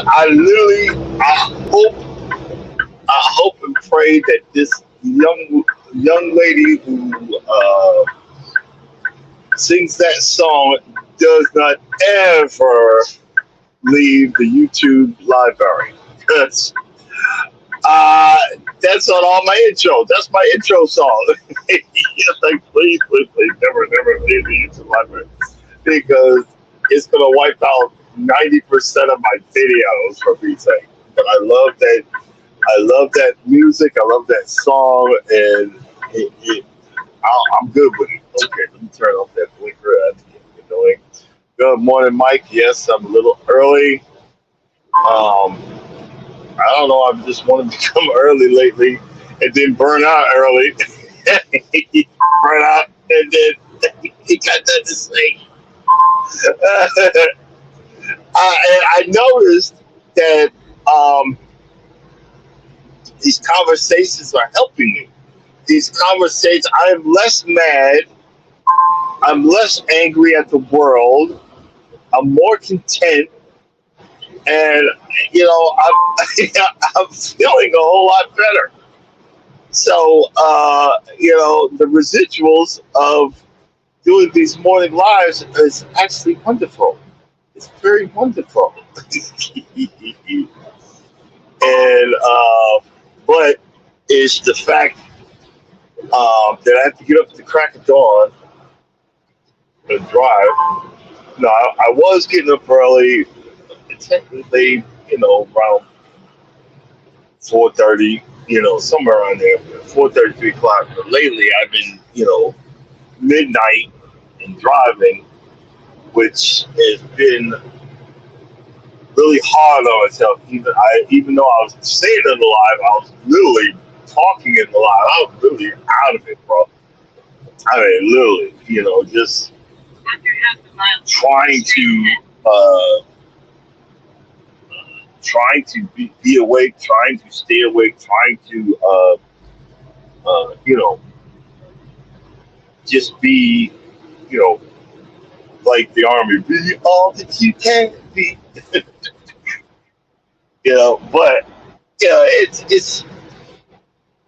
I literally, I hope and pray that this young lady who sings that song does not ever leave the YouTube library. That's uh, that's on all my intros. That's my intro song. Like, please, please, please, never, never leave the YouTube library because it's gonna wipe out 90% of my videos for Pete's sake. But I love that. I love that music. I love that song, and I'm good with it. Okay, let me turn off that blinker. That's getting annoying. Good morning, Mike. Yes, I'm a little early. Um, I don't know. I just want to become early lately, and then burn out early. Burn out, and then he got nothing to say. I noticed that these conversations are helping me. These conversations, I'm less mad. I'm less angry at the world. I'm more content, and I'm I'm feeling a whole lot better. So the residuals of doing these morning lives is actually wonderful. It's very wonderful. And but it's the fact that I have to get up at the crack of dawn and drive. No, I was getting up early, technically, around 4:30, somewhere around there, 4:30, 3 o'clock. But lately, I've been, midnight and driving, which has been really hard on myself. Even though I was saying it live, I was literally talking in the live. I was really out of it, bro. I mean, literally, just trying to uh, be awake, trying to stay awake, trying to just be, you know, like the army, be all that you can be. But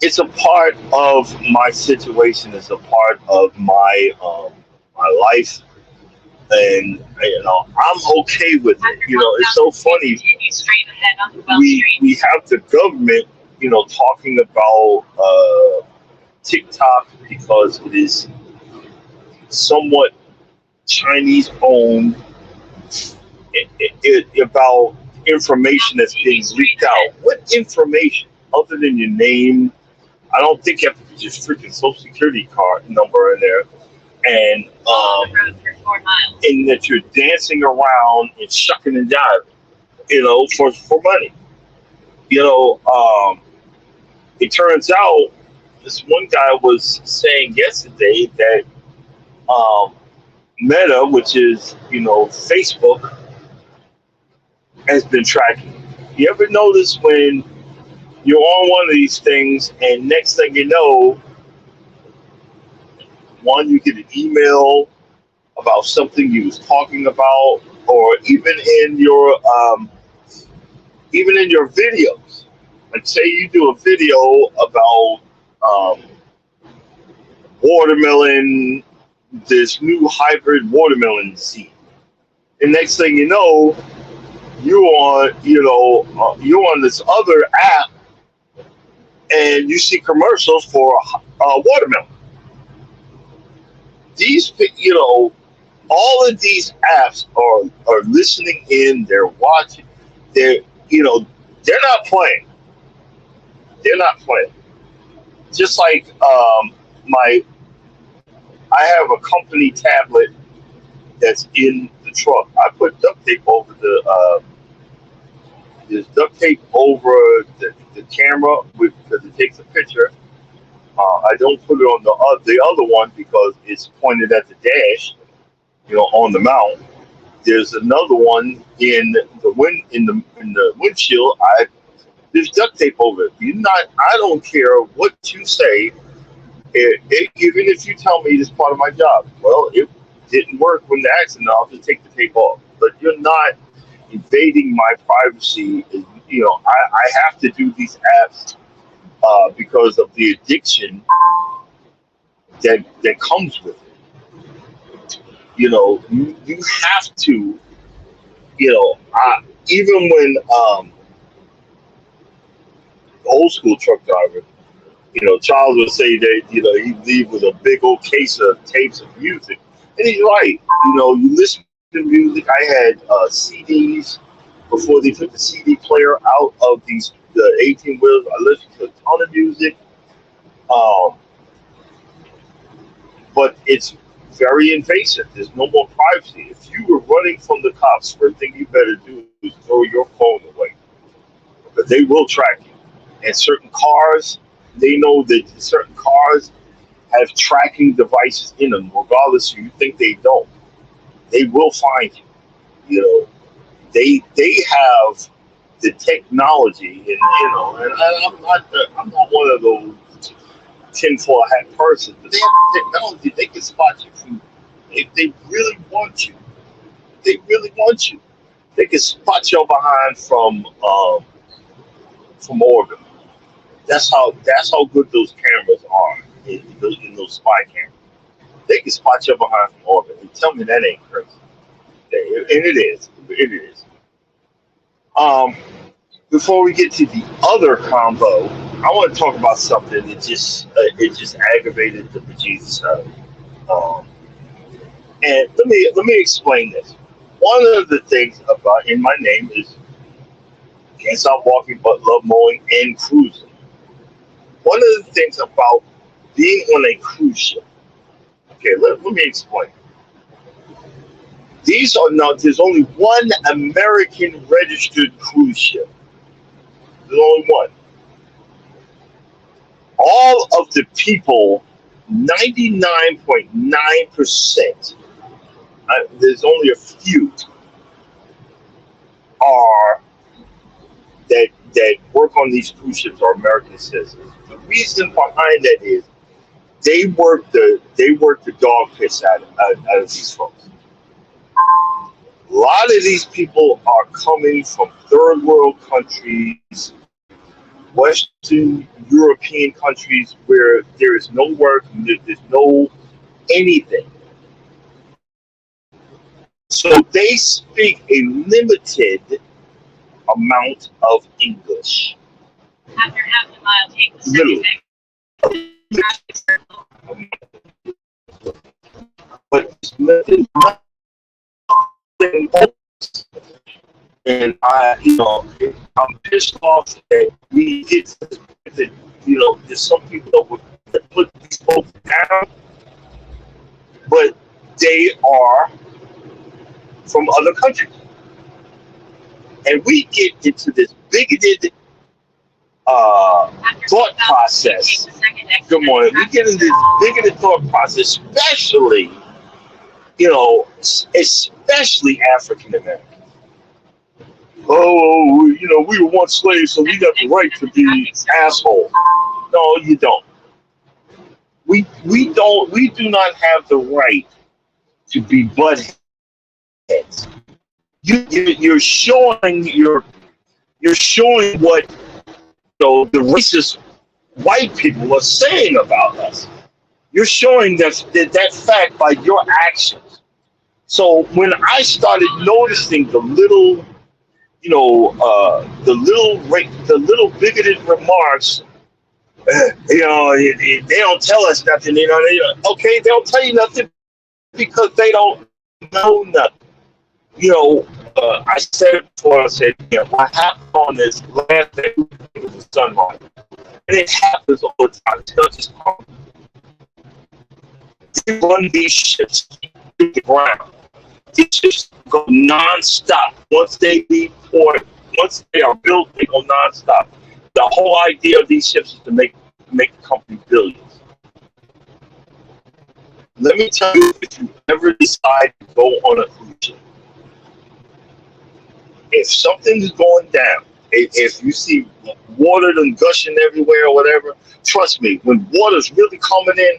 it's a part of my situation. It's a part of my life, and I'm okay with it. It's so funny. We have the government, talking about TikTok because it is somewhat Chinese owned. About information that's being leaked out. What information other than your name? I don't think you have to put your freaking social security card number in there, and and that you're dancing around and shucking and jiving, for money. You know, um, it turns out this one guy was saying yesterday that um, Meta, which is Facebook, has been tracking. You ever notice when you're on one of these things, and next thing you know, one you get an email about something you was talking about, or even in your videos. Like say you do a video about um, watermelon, this new hybrid watermelon seed, and next thing you know, you're on this other app, and you see commercials for watermelon. These, all of these apps are listening in. They're watching. They're, they're not playing. They're not playing. Just like my, I have a company tablet that's in the truck. I put duct tape over there's duct tape over the camera because it takes a picture. I don't put it on the other one because it's pointed at the dash, on the mount. There's another one in the windshield. There's duct tape over it. I don't care what you say. Even if you tell me it's part of my job, well, it didn't work when the accident. I'll just take the tape off. But you're not. invading my privacy. I have to do these apps because of the addiction that comes with it. You have to. Even when old school truck driver, Charles would say that he'd leave with a big old case of tapes of music, and he's right. You listen to music. I had CDs before they took the CD player out of the 18 wheels. I listened to a ton of music, um, but it's very invasive. There's no more privacy. If you were running from the cops, first thing you better do is throw your phone away, because they will track you. And certain cars, they know that certain cars have tracking devices in them, regardless if you think they don't. They will find you. They have the technology, and I'm not one of those tinfoil hat persons, but they have the technology. They can spot you if they really want you. They really want you. They can spot your behind from Oregon. That's how good those cameras are in those spy cameras. They can spot your behind from Oregon. And tell me that ain't crazy. And it is. It is. Um, Before we get to the other combo, I want to talk about something that just aggravated the bejesus out of me. And let me explain this. One of the things about in my name is can't stop walking but love mowing and cruising. One of the things about being on a cruise ship. Okay, let me explain. There's only one American registered cruise ship. There's only one. All of the people, 99.9%, there's only a few are that work on these cruise ships are American citizens. The reason behind that is they work the dog piss out of these folks. A lot of these people are coming from third world countries, Western European countries where there is no work, there's no anything. So they speak a limited amount of English. After half a mile, take the Literally. second But it's nothing else. And I'm pissed off that we get that, there's some people that put these folks down, but they are from other countries. And we get into this bigoted thought process. Good morning. We get into this bigoted thought process, especially African Americans. Oh, we were once slaves, so we got the right to be assholes. No, you don't. We do not have the right to be butt heads. You're showing what the racist white people are saying about us. You're showing that fact by your actions. So when I started noticing the little bigoted remarks, they don't tell us nothing. Okay, they don't tell you nothing because they don't know nothing. I said it before. I said, what happened on this last day with the sunrise, and it happens all the time. It's not just they run these ships to the ground. These ships go non-stop. Once they leave port, once they are built, they go non-stop. The whole idea of these ships is to make the company billions. Let me tell you, if you ever decide to go on a cruise ship, if something's going down, if you see water and gushing everywhere or whatever, trust me, when water's really coming in,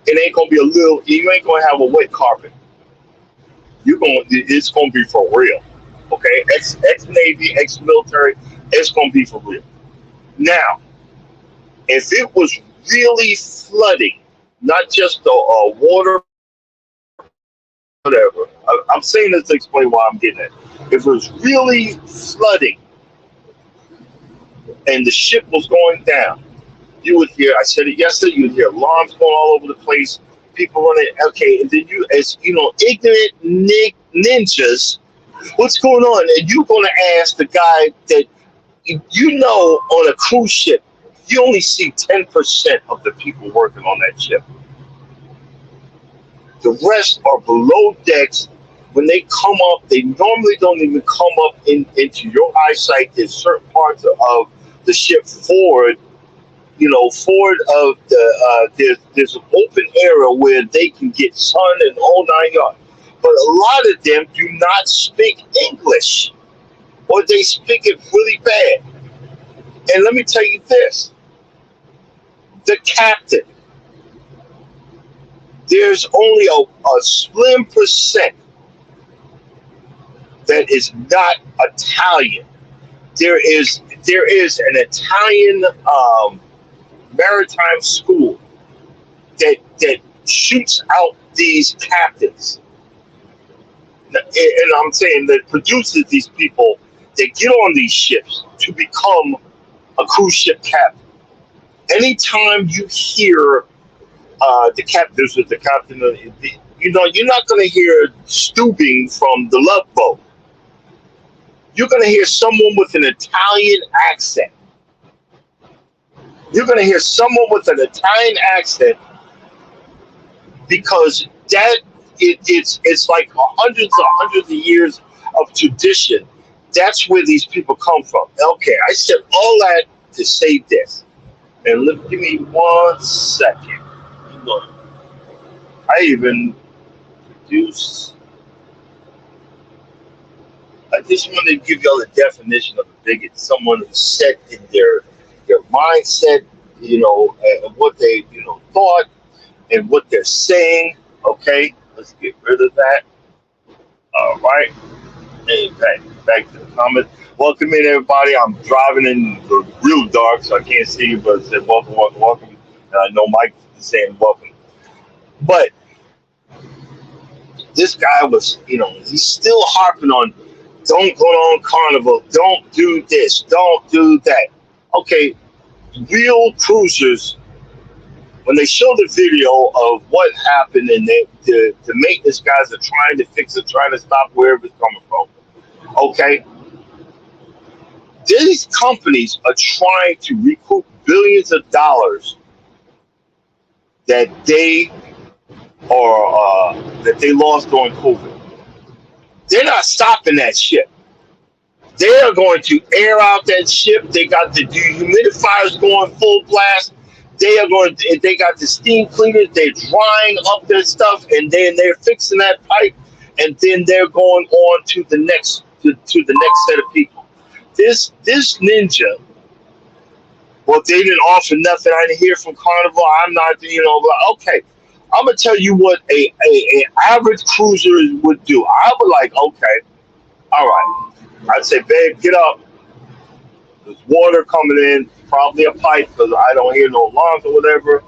it ain't gonna be you ain't gonna have a wet carpet. It's gonna be for real. Okay, ex-Navy, ex-military. It's gonna be for real. Now, if it was really flooding, not just the water, whatever. I'm saying this to explain why I'm getting it. If it was really flooding and the ship was going down, you would hear. I said it yesterday. You'd hear alarms going all over the place, people running. Okay, and then you, as you know, ignorant ninjas, what's going on? And you're going to ask the guy that you know on a cruise ship, you only see 10% of the people working on that ship. The rest are below decks. When they come up, they normally don't even come up into your eyesight. There's certain parts of the ship forward, forward of the there's an open area where they can get sun and all 9 yards. But a lot of them do not speak English, or they speak it really bad. And let me tell you this: the captain. There's only a slim percent that is not Italian. There is an Italian maritime school that shoots out these captains, and I'm saying that produces these people that get on these ships to become a cruise ship captain. Anytime you hear the captain, this is the captain, you're not going to hear Stubing from the Love Boat. You're going to hear someone with an Italian accent. You're going to hear someone with an Italian accent because it's like hundreds of years of tradition. That's where these people come from. Okay, I said all that to say this. And give me 1 second. Look, I even produced. I just want to give y'all a definition of a bigot. Someone who's set in their mindset, and what they thought and what they're saying. Okay, let's get rid of that. All right, and back to the comments. Welcome in, everybody. I'm driving in the real dark, so I can't see you, but it said welcome, welcome, welcome. And I know Mike is saying welcome. But this guy was, he's still harping on, don't go on Carnival, don't do this, don't do that. Okay, real cruisers, when they show the video of what happened and the maintenance guys are trying to fix it, trying to stop wherever it's coming from, okay, these companies are trying to recoup billions of dollars that they lost during COVID. They're not stopping that ship. They are going to air out that ship. They got the dehumidifiers going full blast. They got the steam cleaners. They're drying up their stuff, and then they're fixing that pipe, and then they're going on to the next to the next set of people. This ninja. Well, they didn't offer nothing. I didn't hear from Carnival. I'm not, okay. I'm gonna tell you what a average cruiser would do. I would like, okay, all right. I'd say, babe, get up. There's water coming in, probably a pipe because I don't hear no alarms or whatever.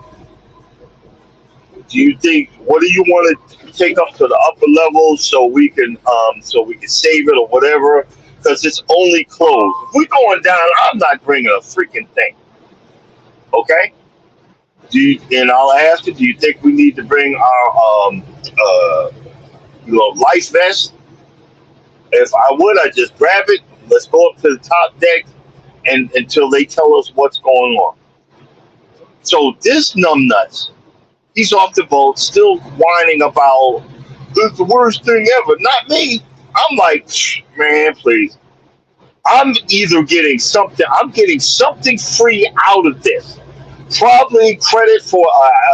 Do you think? What do you want to take up to the upper level so we can save it or whatever? Because it's only closed. If we're going down, I'm not bringing a freaking thing. Okay? And I'll ask you, do you think we need to bring our life vest? If I would, I'd just grab it. Let's go up to the top deck and until they tell us what's going on. So this numbnuts, he's off the boat, still whining about this is the worst thing ever. Not me. I'm like, man, please. I'm getting something free out of this. Probably credit for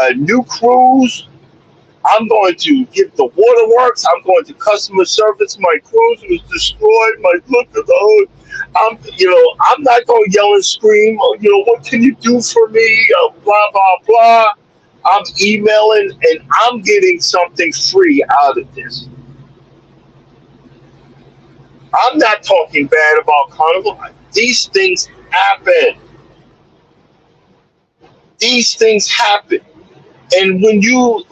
a new cruise. I'm going to give the waterworks. I'm going to customer service. My cruise was destroyed. My look at the hood. I'm not going to yell and scream. What can you do for me? Blah blah blah. I'm emailing and I'm getting something free out of this. I'm not talking bad about Carnival. These things happen. These things happen. And when you're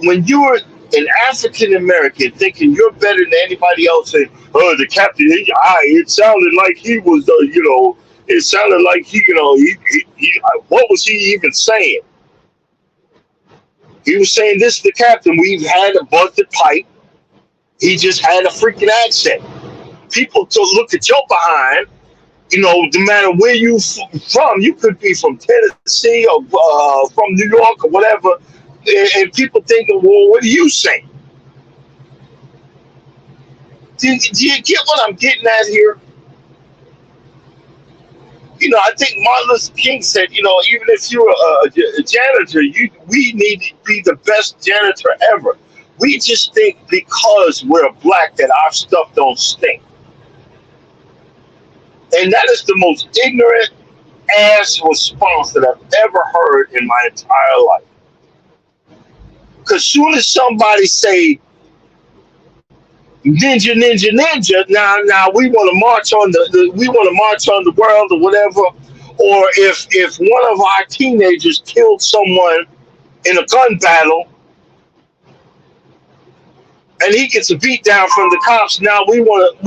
an African American thinking you're better than anybody else, and oh, the captain, it sounded like he was, it sounded like what was he even saying? He was saying this to the captain. We've had a busted pipe. He just had a freaking accent. People to look at your behind. No matter where you from, you could be from Tennessee or from New York or whatever, and people thinking, well, what are you saying? Do you get what I'm getting at here? I think Martin Luther King said, even if you're a janitor, we need to be the best janitor ever. We just think because we're black that our stuff don't stink. And that is the most ignorant ass response that I've ever heard in my entire life. Because soon as somebody say ninja, ninja, ninja, now we want to march on the world or whatever. Or if one of our teenagers killed someone in a gun battle and he gets a beat down from the cops, now we want to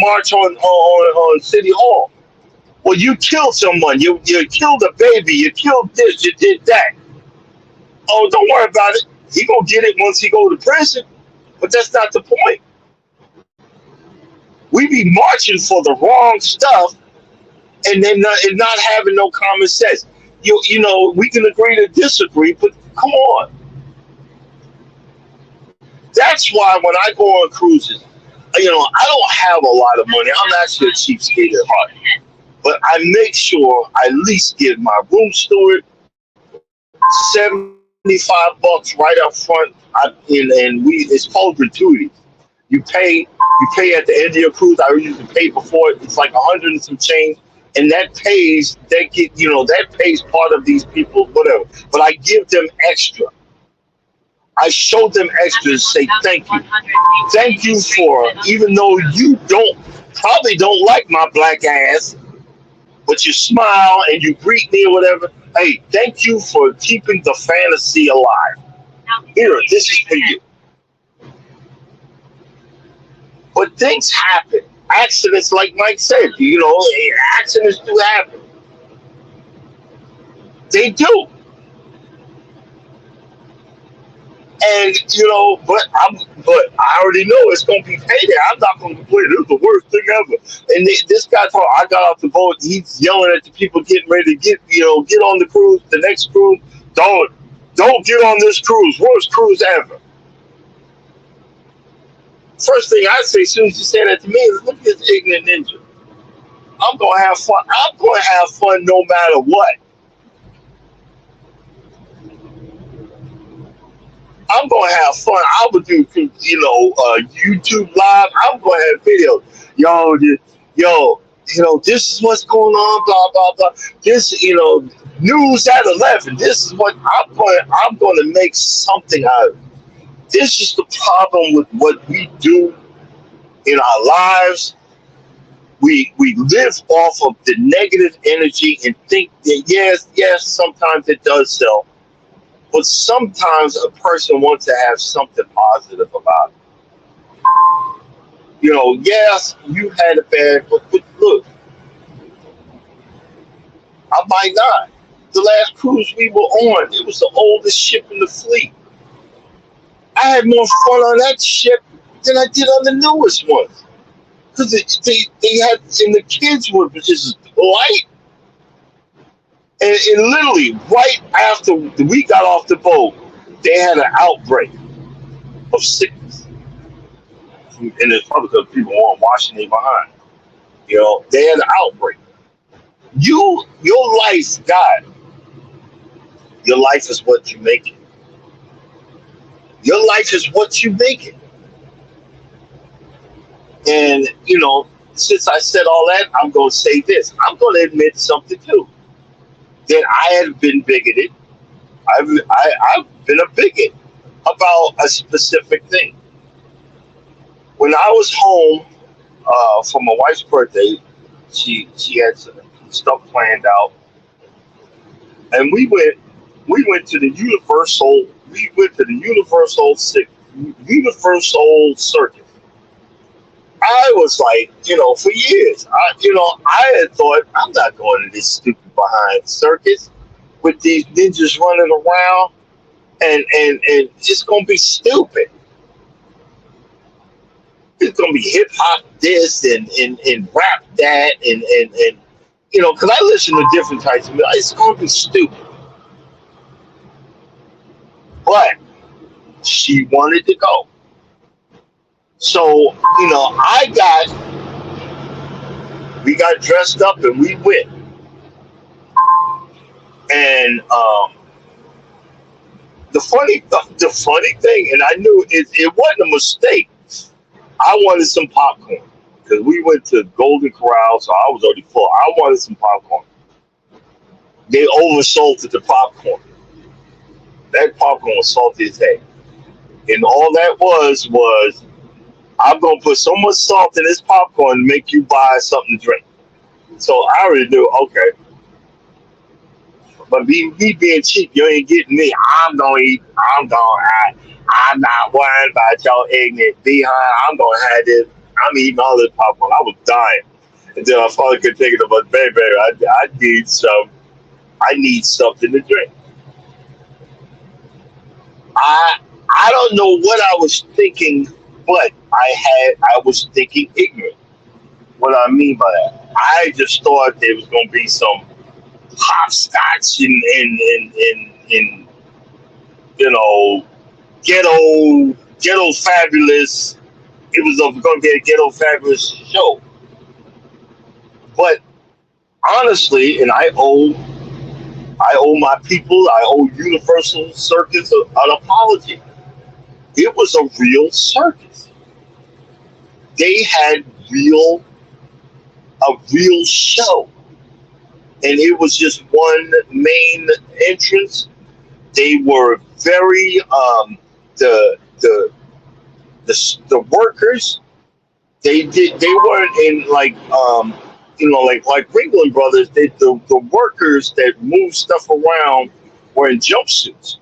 march on City Hall. Well, you killed someone. You killed a baby. You killed this. You did that. Oh, don't worry about it. He gonna get it once he go to prison. But that's not the point. We be marching for the wrong stuff, and then not having no common sense. We can agree to disagree, but come on. That's why when I go on cruises, I don't have a lot of money. I'm actually a cheapskate at heart. But I make sure I at least give my room steward $75 right up front. It's called gratuity. You pay at the end of your cruise. I usually pay before it's like 100 and some change, and that pays part of these people, whatever. But I give them extra. I show them extra and say thank you. Thank you for, even though you probably don't like my black ass, but you smile and you greet me or whatever. Hey, thank you for keeping the fantasy alive. Here, this is for you. But things happen. Accidents, like Mike said, accidents do happen. They do. And but I already know it's gonna be payday. I'm not gonna complain. This is the worst thing ever. And this guy thought I got off the boat. He's yelling at the people getting ready to get on the cruise, the next cruise. Don't get on this cruise. Worst cruise ever. First thing I say as soon as you say that to me is, look at this ignorant ninja. I'm gonna have fun. I'm gonna have fun no matter what. I'm gonna have fun. I would do, YouTube live. I'm gonna have videos. This is what's going on. Blah blah blah. This, news at 11. This is what I'm gonna make something out of. This is the problem with what we do in our lives. We live off of the negative energy and think that yes, sometimes it does sell. But sometimes a person wants to have something positive about it. Yes, you had a bad, but look, I might not. The last cruise we were on, it was the oldest ship in the fleet. I had more fun on that ship than I did on the newest ones. Because they had, and the kids were just light. And literally, right after we got off the boat, they had an outbreak of sickness. And it's probably because people weren't washing their behind. They had an outbreak. Your life, God, your life is what you make it. Your life is what you make it. And, since I said all that, I'm going to say this. I'm going to admit something too. That I have been bigoted. I've been a bigot about a specific thing. When I was home for my wife's birthday, she had some stuff planned out, and we went to the Universal Circus. I was like, for years, I had thought I'm not going to this stupid behind circus with these ninjas running around, and it's gonna be stupid. It's gonna be hip hop this and rap that and because I listen to different types of music. It's gonna be stupid, but she wanted to go, so we got dressed up and we went, and the funny thing, and I knew it wasn't a mistake. I wanted some popcorn because we went to Golden Corral, so I was already full. I wanted some popcorn. They oversold the popcorn. That popcorn was salty as heck, and all that was I'm gonna put so much salt in this popcorn to make you buy something to drink. So I already knew, okay. But me being cheap, you ain't getting me. I'm gonna eat. I'm not worrying about your ignorant behind. I'm gonna have this. I'm eating all this popcorn. I was dying until I finally could take it. But baby, I need some. I need something to drink. I don't know what I was thinking, but I was thinking ignorant. What I mean by that, I just thought there was gonna be some hopscotch and ghetto fabulous. It was going to be a ghetto fabulous show, but honestly, and I owe my people, I owe Universal Circus an apology. It was a real circus. They had a real show, and it was just one main entrance. They were very the the the workers. They weren't in like Ringling Brothers. The workers that moved stuff around were in jumpsuits.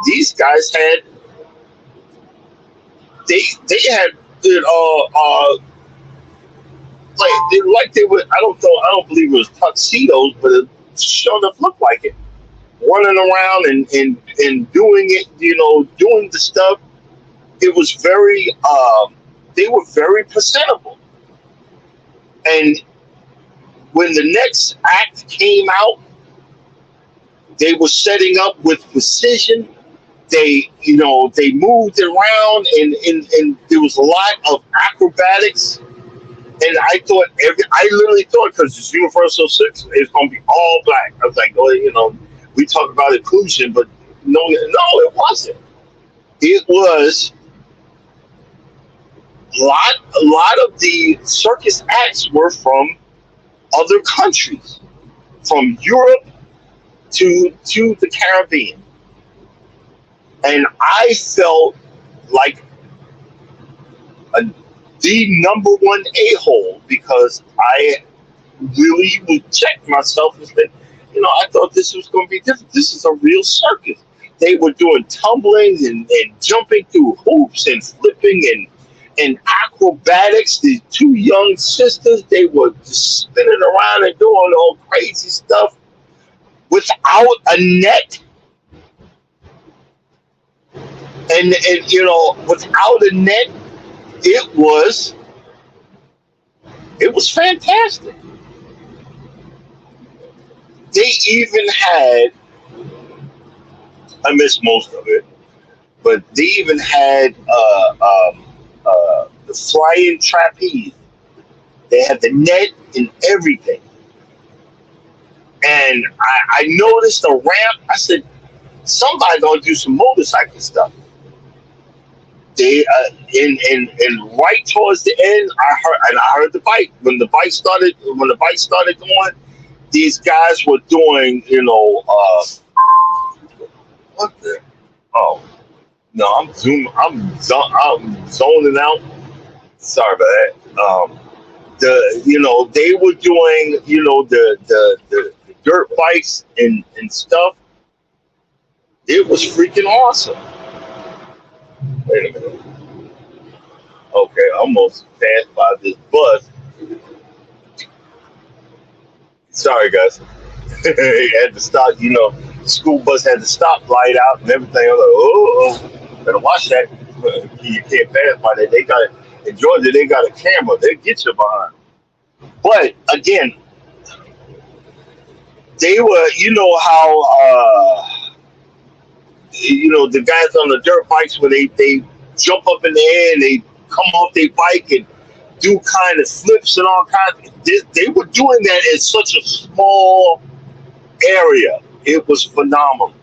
These guys had they had like they were. I don't believe it was tuxedos, but it sure enough looked like it. Running around and doing it, doing the stuff. It was very. They were very presentable. And when the next act came out, they were setting up with precision. They moved around, and there was a lot of acrobatics. And I literally thought, because it's Universal Six, it's going to be all black. I was like, oh, we talk about inclusion, but no, it wasn't. It was a lot of the circus acts were from other countries, from Europe to the Caribbean, and I felt like the number one a-hole because I really would check myself and say, I thought this was going to be different. This is a real circus. They were doing tumbling and jumping through hoops and flipping and acrobatics. The two young sisters, they were just spinning around and doing all crazy stuff without a net. And without a net, it was fantastic. They even had, I missed most of it, but they even had the flying trapeze. They had the net and everything. And I noticed the ramp. I said, somebody gonna do some motorcycle stuff. They and right towards the end, I heard the bike. When the bike started going, these guys were doing, what the? Oh no, I'm zoning out. Sorry about that. They were doing the dirt bikes and stuff. It was freaking awesome. Wait a minute. Okay, I almost passed by this bus. Sorry, guys. It had to stop. The school bus had the stop light out and everything. I was like, oh, better watch that. You can't pass by that. They got in Georgia. They got a camera. They get you behind. But again, they were. You know how the guys on the dirt bikes when they jump up in the air and they come off their bike and do kind of flips and all kinds. They were doing that in such a small area. It was phenomenal.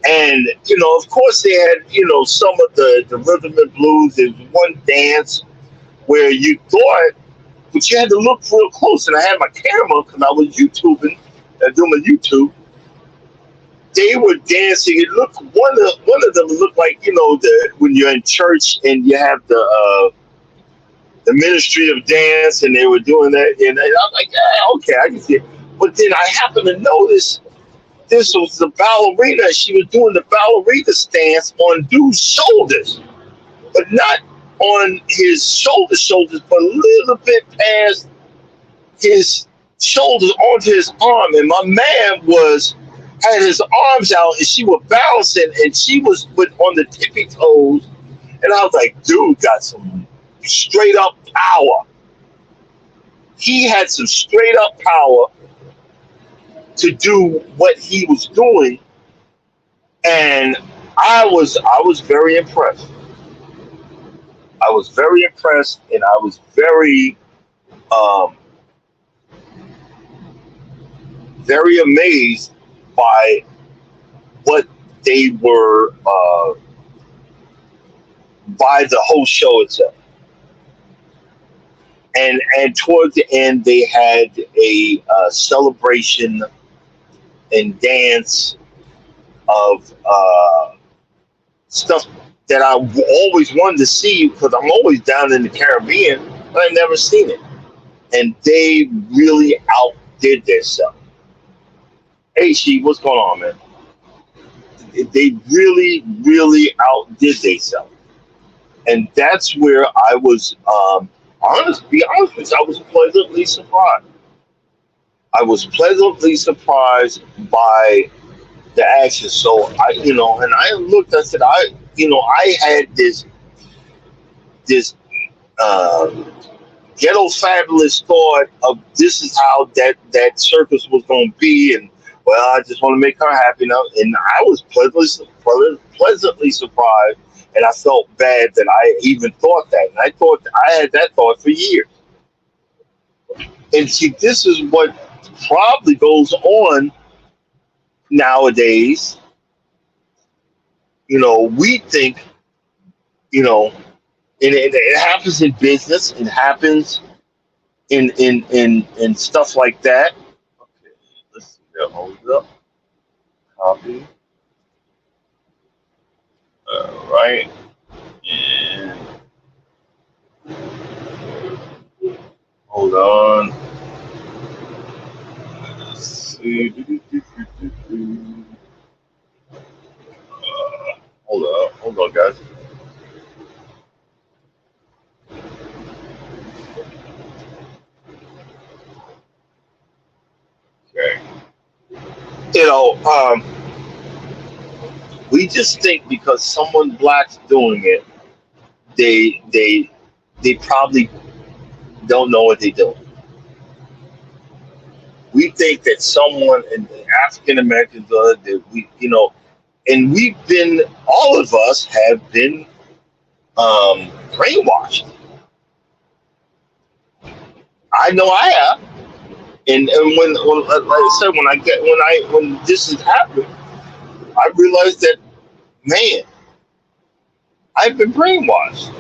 And of course, they had some of the rhythm and blues. There's one dance where you thought, but you had to look real close. And I had my camera because I was YouTubing, doing YouTube. They were dancing. It looked one of them looked like when you're in church and you have the Ministry of Dance, and they were doing that. And I'm like, okay, I can see it. But then I happened to notice this was the ballerina. She was doing the ballerina stance on dude's shoulders, but not on his shoulders, but a little bit past his shoulders onto his arm. And my man had his arms out, and she was balancing, and she was on the tippy toes. And I was like, dude got some straight up power. He had some straight up power to do what he was doing, and I was very impressed. I was very impressed, and I was very very amazed by what they were by the whole show itself. And towards the end, they had a celebration and dance of stuff that I always wanted to see because I'm always down in the Caribbean, but I never seen it. And they really outdid themselves. Hey, She, what's going on, man? They really, really outdid themselves. And that's where I was, be honest with you, I was pleasantly surprised. I was pleasantly surprised by the action. So and I looked. I said, I had this ghetto fabulous thought of this is how that circus was going to be, and well, I just want to make her happy now. And I was pleasantly surprised, and I felt bad that I even thought that. And I thought I had that thought for years. And see, this is what probably goes on nowadays. We think, and it happens in business, it happens in stuff like that. Okay, let's see that. Hold up. Copy. All right. And hold on. Let's see. Hold on, guys. Okay. We just think because someone black's doing it, they probably don't know what they're doing. We think that someone in the African Americans that and all of us have been brainwashed. I know I have. And when like I said, when this has happened, I realized that, man, I've been brainwashed.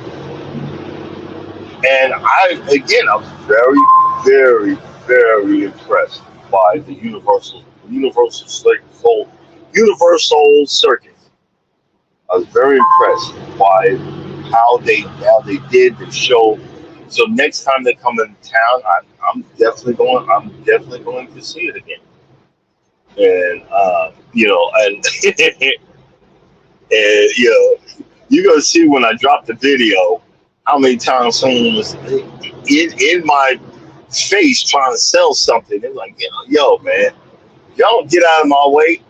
And I was very, very, very impressed by the Universal Circus. I was very impressed by how they did the show, So next time they come in town, I'm definitely going. I'm definitely going to see it again. And and and you're gonna see when I drop the video how many times someone was in my face trying to sell something. They're like, yo, man, y'all get out of my way.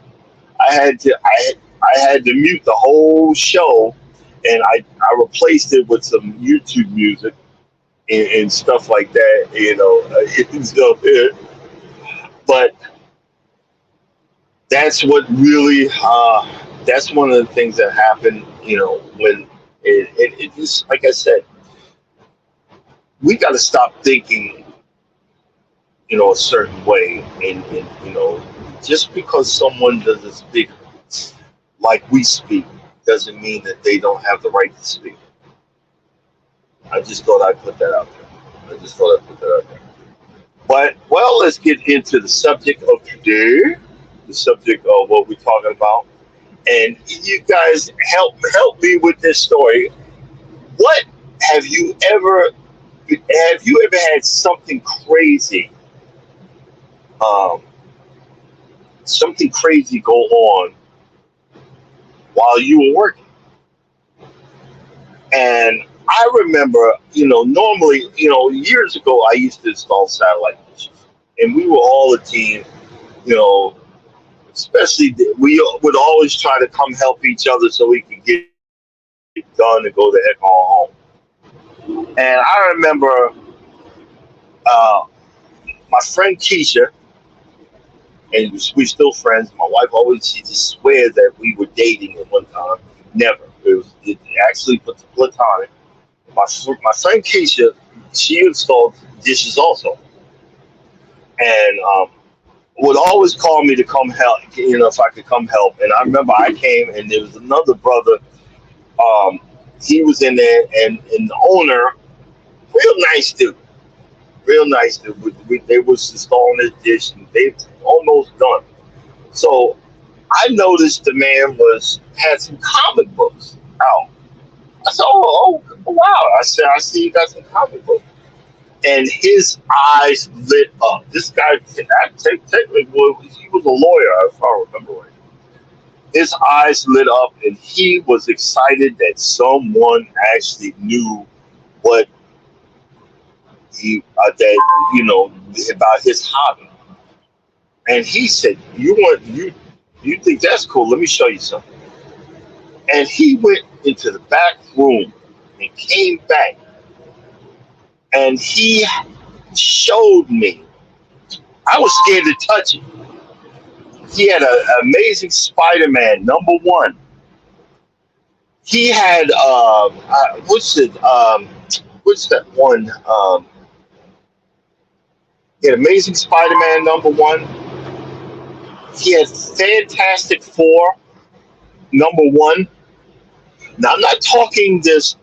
I had to mute the whole show, and I replaced it with some YouTube music and stuff like that. But that's what really that's one of the things that happened. When it just like I said, we got to stop thinking a certain way, and just because someone doesn't speak like we speak doesn't mean that they don't have the right to speak. I just thought I'd put that out there. But well, let's get into the subject of today. The subject of what we're talking about, and you guys help me with this story. What have you ever had um, something crazy go on while you were working? And I remember, normally, years ago, I used to install satellite dishes, and we were all a team. You know, especially we would always try to come help each other so we could get it done and go the heck on home. And I remember uh, my friend Keisha, and we still friends. My wife always she just swears that we were dating at one time. Never. It actually platonic. My friend Keisha, she installed dishes also, and would always call me to come help. If I could come help. And I remember I came, and there was another brother. He was in there, and the owner, real nice dude, real nice dude. They was installing this dish, and they almost done. So I noticed the man had some comic books out. I said, oh wow. I see you got some comic books. And his eyes lit up. This guy, technically, he was a lawyer, if I remember right. His eyes lit up, and he was excited that someone actually knew what about his hobby. And he said, you think that's cool? Let me show you something. And he went into the back room and came back, and he showed me. I was scared to touch it. He had an Amazing Spider-Man #1. He had what's that one? He had Amazing Spider-Man #1. He had Fantastic Four #1. Now I'm not talking this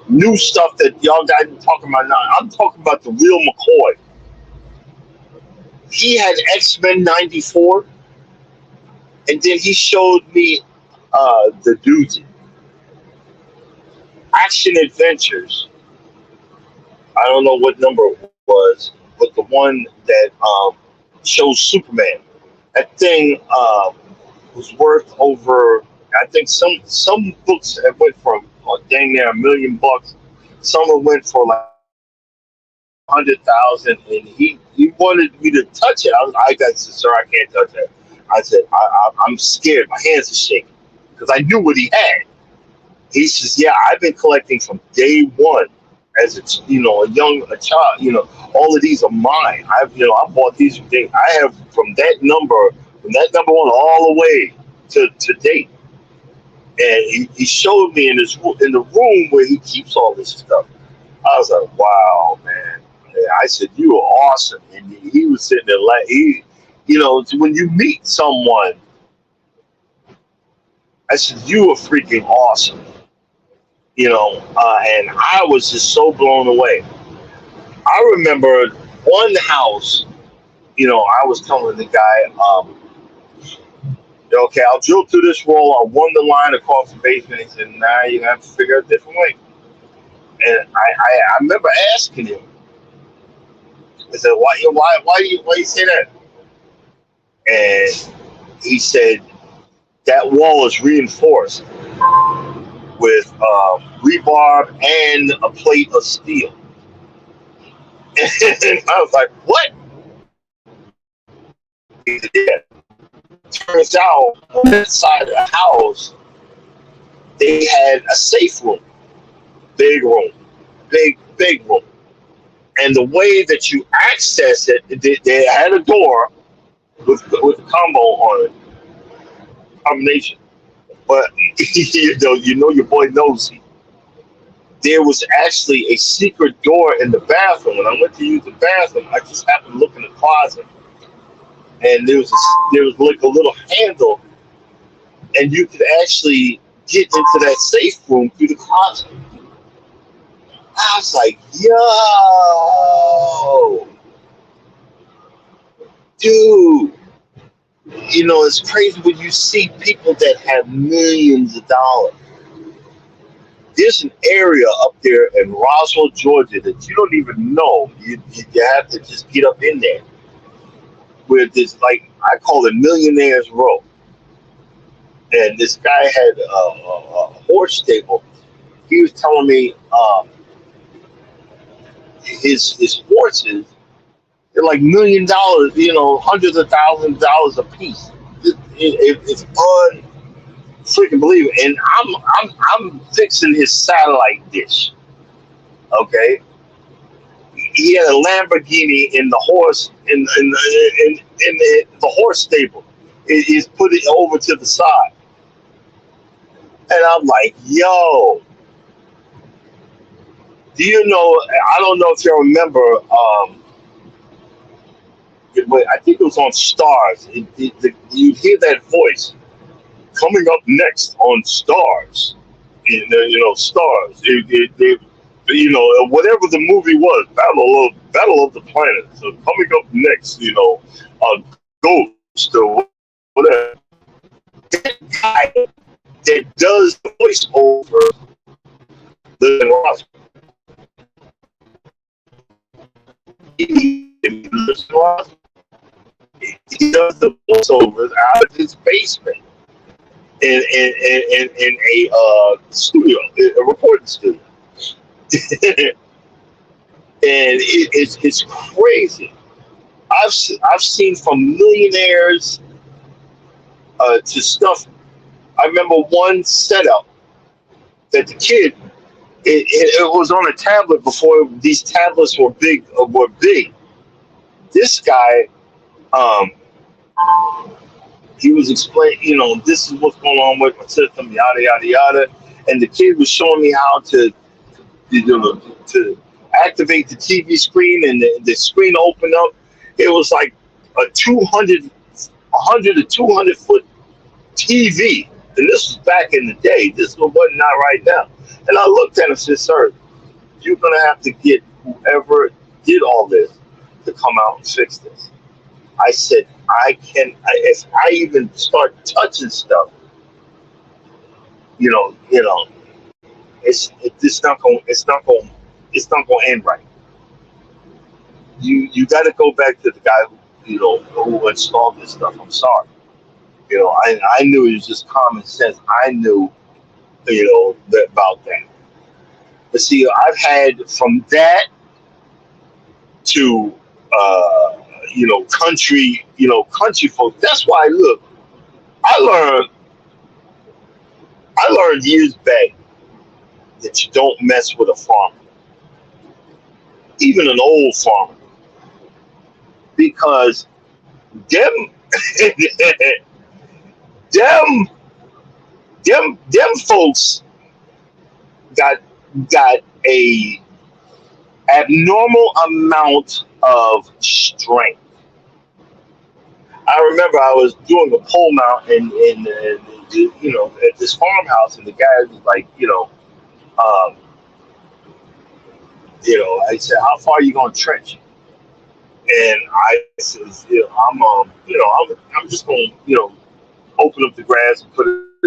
new stuff that y'all guys are talking about now. I'm talking about the real McCoy. He had X-Men '94, and then he showed me the dudes Action Adventures. I don't know what number it was, but the one that shows Superman. That thing was worth over. I think some books have went from dang near $1 million. Some went for like 100,000, and he wanted me to touch it. I said, sir, I can't touch it. I said, I'm scared. My hands are shaking because I knew what he had. He says, yeah, I've been collecting from day one as a child. All of these are mine. I bought these things. I have from that number one all the way to date. And he showed me in the room where he keeps all this stuff. I was like, wow, man. I said, you are awesome. And he was sitting there like, when you meet someone, I said, you are freaking awesome. And I was just so blown away. I remember one house, I was telling the guy, okay, I'll drill through this wall. I'll run the line across the basement. He said, nah, you're going to have to figure out a different way. And I remember asking him. I said, why you say that? And he said that wall is reinforced with rebar and a plate of steel. And I was like, what? He said, yeah. Turns out on that side of the house, they had a safe room, big room, big room. And the way that you access it, they had a door with a combo on it, combination. But you know your boy Nosy. There was actually a secret door in the bathroom. When I went to use the bathroom, I just happened to look in the closet, and there was like a little handle, and you could actually get into that safe room through the closet. I was like, yo, dude. You know, it's crazy when you see people that have millions of dollars. There's an area up there in Roswell, Georgia that you don't even know. You have to just get up in there. Where this, like, I call it Millionaire's Row. And this guy had a horse stable. He was telling me his horses, they're like $1,000,000, you know, hundreds of thousands of dollars a piece. It's freaking believe it. And I'm fixing his satellite dish. Okay, he had a Lamborghini in the horse in the horse stable. He's put it over to the side, and I'm like, yo, do you know? I don't know if you remember. I think it was on Stars. You'd hear that voice coming up next on Stars. You know, Stars. You know, whatever the movie was, Battle of the Planets. So coming up next, you know, Ghost or whatever. That guy that does the voiceover, the Ross. He does the voiceovers out of his basement in a studio, a recording studio. And it's crazy. I've seen from millionaires to stuff. I remember one setup that the kid it was on a tablet before these tablets were big. This guy, he was explaining, you know, this is what's going on with my system, yada yada yada, and the kid was showing me how to to activate the TV screen, and the screen opened up. It was like a 100 to 200 foot TV, and this was back in the day. This was not right now. And I looked at him and said, "Sir, you're gonna have to get whoever did all this to come out and fix this." I said, if I even start touching stuff, you know, it's not going to end right. You got to go back to the guy who installed this stuff. I'm sorry. You know, I knew it was just common sense. I knew, about that. But see, I've had from that to, country folk. That's why, look, I learned years back that you don't mess with a farmer, even an old farmer, because them folks got a abnormal amount of strength. I remember I was doing a pole mount at this farmhouse, and the guy was like, I said, "How far are you gonna trench?" And I said, "I'm just gonna, open up the grass and put it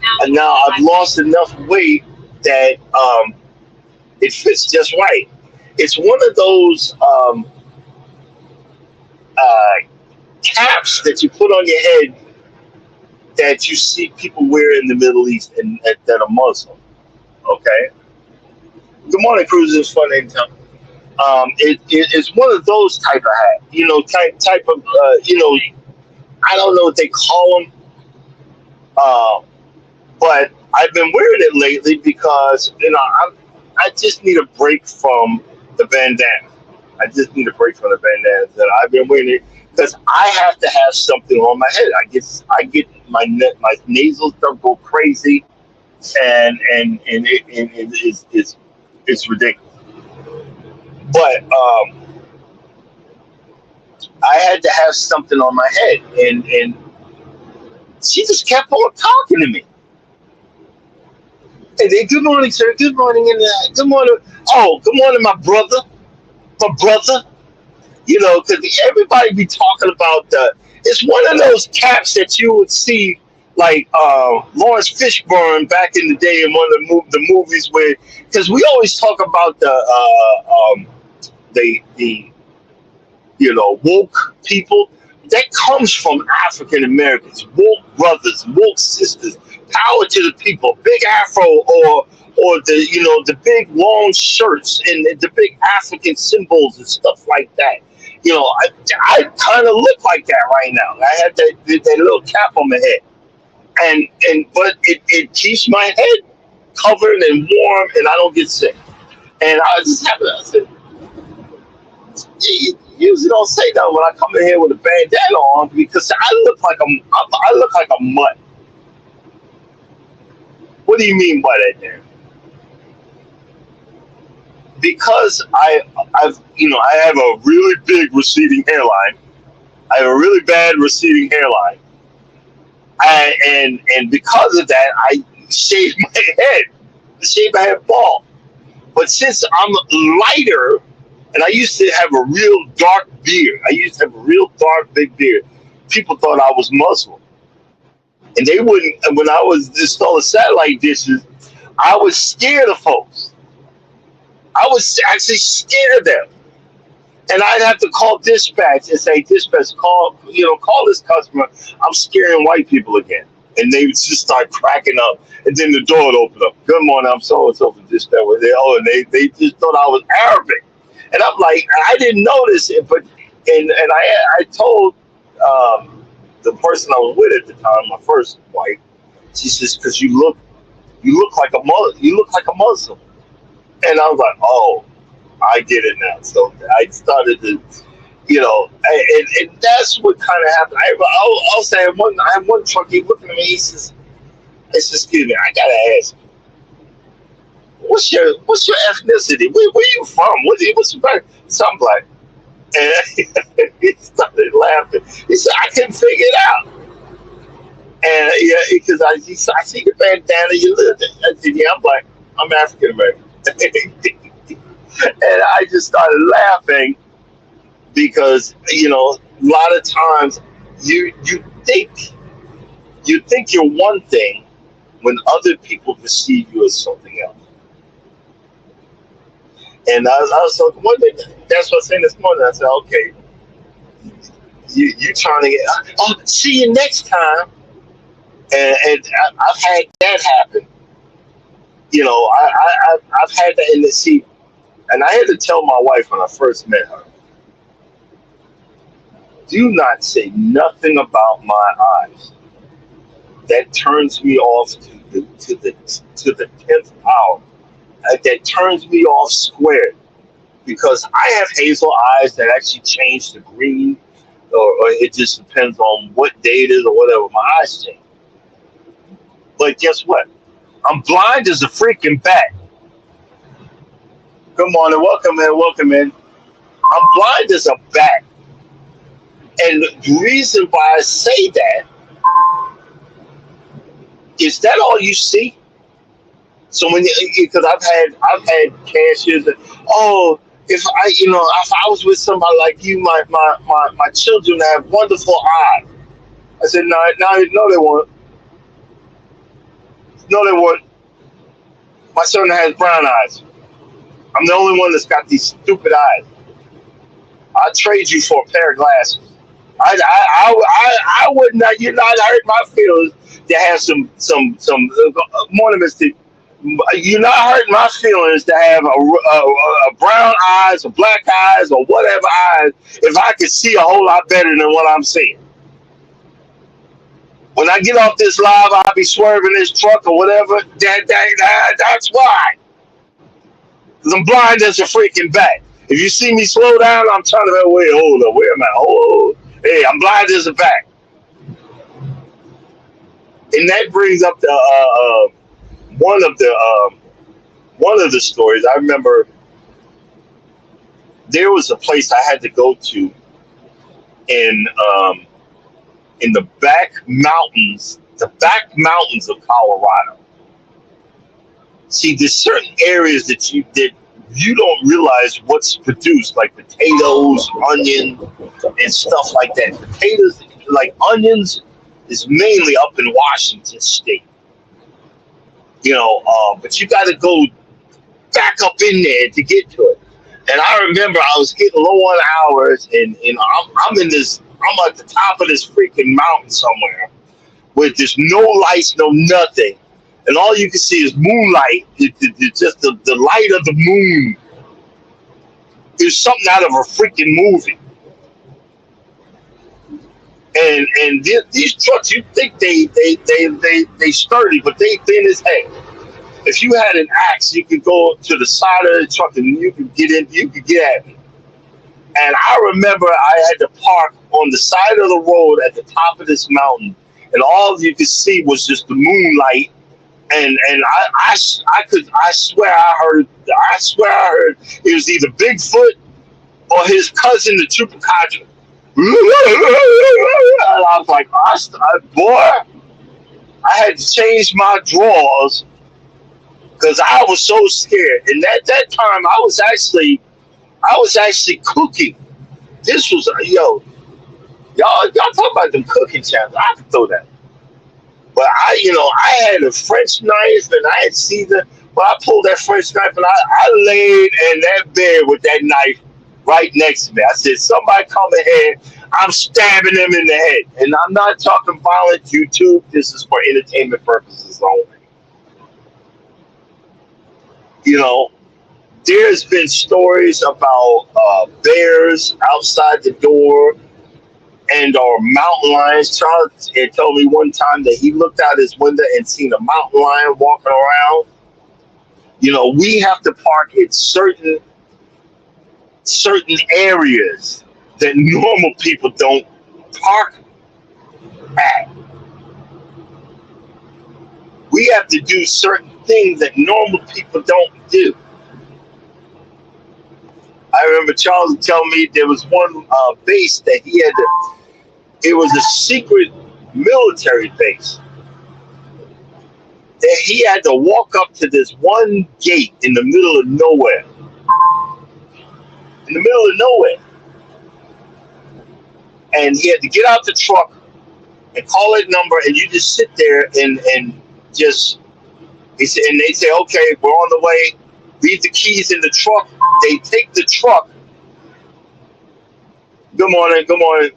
And now I've lost enough weight that it fits just right. It's one of those uh, caps that you put on your head that you see people wear in the Middle East and that are Muslim. Okay. Good morning, Cruises. Fun anytime. It's one of those type of hat. Type of I don't know what they call them. But I've been wearing it lately because I just need a break from the bandana. I just need a break from the bandana that I've been wearing it because I have to have something on my head. I get my nasal stuff go crazy, and it's ridiculous. But I had to have something on my head, and she just kept on talking to me. And then, good morning, sir. Good morning, and good morning. Oh, good morning, my brother. My brother. Because everybody be talking about it's one of those caps that you would see, like Lawrence Fishburne back in the day in one of the movies where, because we always talk about the woke people. That comes from African Americans, woke brothers, woke sisters, power to the people, big afro or the big long shirts and the big African symbols and stuff like that. I kind of look like that right now. I have that little cap on my head, but it keeps my head covered and warm, and I don't get sick. And I just have I said, you usually don't say that when I come in here with a bandana on because I look like a mutt. What do you mean by that, Dan? Because I have a really big receding hairline. I have a really bad receding hairline, and because of that, I shave my head. I shave my head bald. But since I'm lighter, and I used to have a real dark beard. I used to have a real dark big beard. People thought I was Muslim, and they wouldn't. When I was installing satellite dishes, I was scared of folks. I was actually scared of them. And I'd have to call dispatch and say, dispatch, call this customer. I'm scaring white people again. And they would just start cracking up. And then the door would open up. Good morning, I'm so-and-so from dispatch. And they just thought I was Arabic. And I'm like, I didn't notice it, but I told the person I was with at the time, my first wife, she says, because you look like a Muslim. And I was like, oh, I get it now. So I started to, and that's what kind of happened. I'll say I have one truck, he looking at me, he says, excuse me, I gotta ask you, what's your ethnicity? Where you from? What's your background? So I'm like, and he started laughing. He said, I couldn't figure it out. And yeah, because I see the bandana you live in. I said, yeah, I'm like, I'm African American. And I just started laughing because a lot of times you think you're one thing when other people perceive you as something else. And I was like, that's what I was saying this morning. I said, okay, you trying to get, see you next time. And I've had that happen. I've had that in the seat. And I had to tell my wife when I first met her, do not say nothing about my eyes. That turns me off to the 10th power. That turns me off squared. Because I have hazel eyes that actually change to green, or it just depends on what day it is or whatever. My eyes change. But guess what? I'm blind as a freaking bat. Good morning, welcome in. I'm blind as a bat. And the reason why I say that is that all you see? So because I've had cashiers that, if I was with somebody like you, my children have wonderful eyes. I said, no, they won't. No, they wouldn't. My son has brown eyes. I'm the only one that's got these stupid eyes. I'd trade you for a pair of glasses. I would not. You're not hurt my feelings to have some ornaments. You're not hurting my feelings to have a brown eyes, or black eyes, or whatever eyes. If I could see a whole lot better than what I'm seeing. When I get off this live, I'll be swerving this truck or whatever. That's why. Because I'm blind as a freaking bat. If you see me slow down, I'm trying to wait, hold up, where am I? Oh, hey, I'm blind as a bat. And that brings up the one of the stories. I remember there was a place I had to go to in the back mountains of Colorado. See, there's certain areas that you don't realize what's produced, like potatoes, onion, and stuff like that. Potatoes, like onions, is mainly up in Washington State. But you got to go back up in there to get to it. And I remember I was getting low on hours, and I'm at the top of this freaking mountain somewhere, with there's no lights, no nothing. And all you can see is moonlight. It's just the light of the moon. It's something out of a freaking movie. And these trucks, you think they sturdy, but they thin as heck. If you had an axe, you could go to the side of the truck and you could get in. You could get at me. And I remember I had to park on the side of the road at the top of this mountain, and all you could see was just the moonlight. And I swear I heard it was either Bigfoot or his cousin, the Chupacabra. And I was like, boy, I had to change my drawers because I was so scared. And at that time, I was actually cooking. This was y'all talk about them cooking channels. I could throw that. But I had a French knife and I had Caesar. But I pulled that French knife and I laid in that bed with that knife right next to me. I said, somebody come ahead. I'm stabbing them in the head. And I'm not talking violent YouTube. This is for entertainment purposes only. There's been stories about bears outside the door or mountain lions. Charles had told me one time that he looked out his window and seen a mountain lion walking around. We have to park at certain areas that normal people don't park at. We have to do certain things that normal people don't do. I remember Charles telling me there was one base that he had to. It was a secret military base that he had to walk up to this one gate in the middle of nowhere. In the middle of nowhere. And he had to get out the truck and call that number, and you just sit there and just, he said, and they say, okay, we're on the way. Leave the keys in the truck. They take the truck. Good morning, good morning.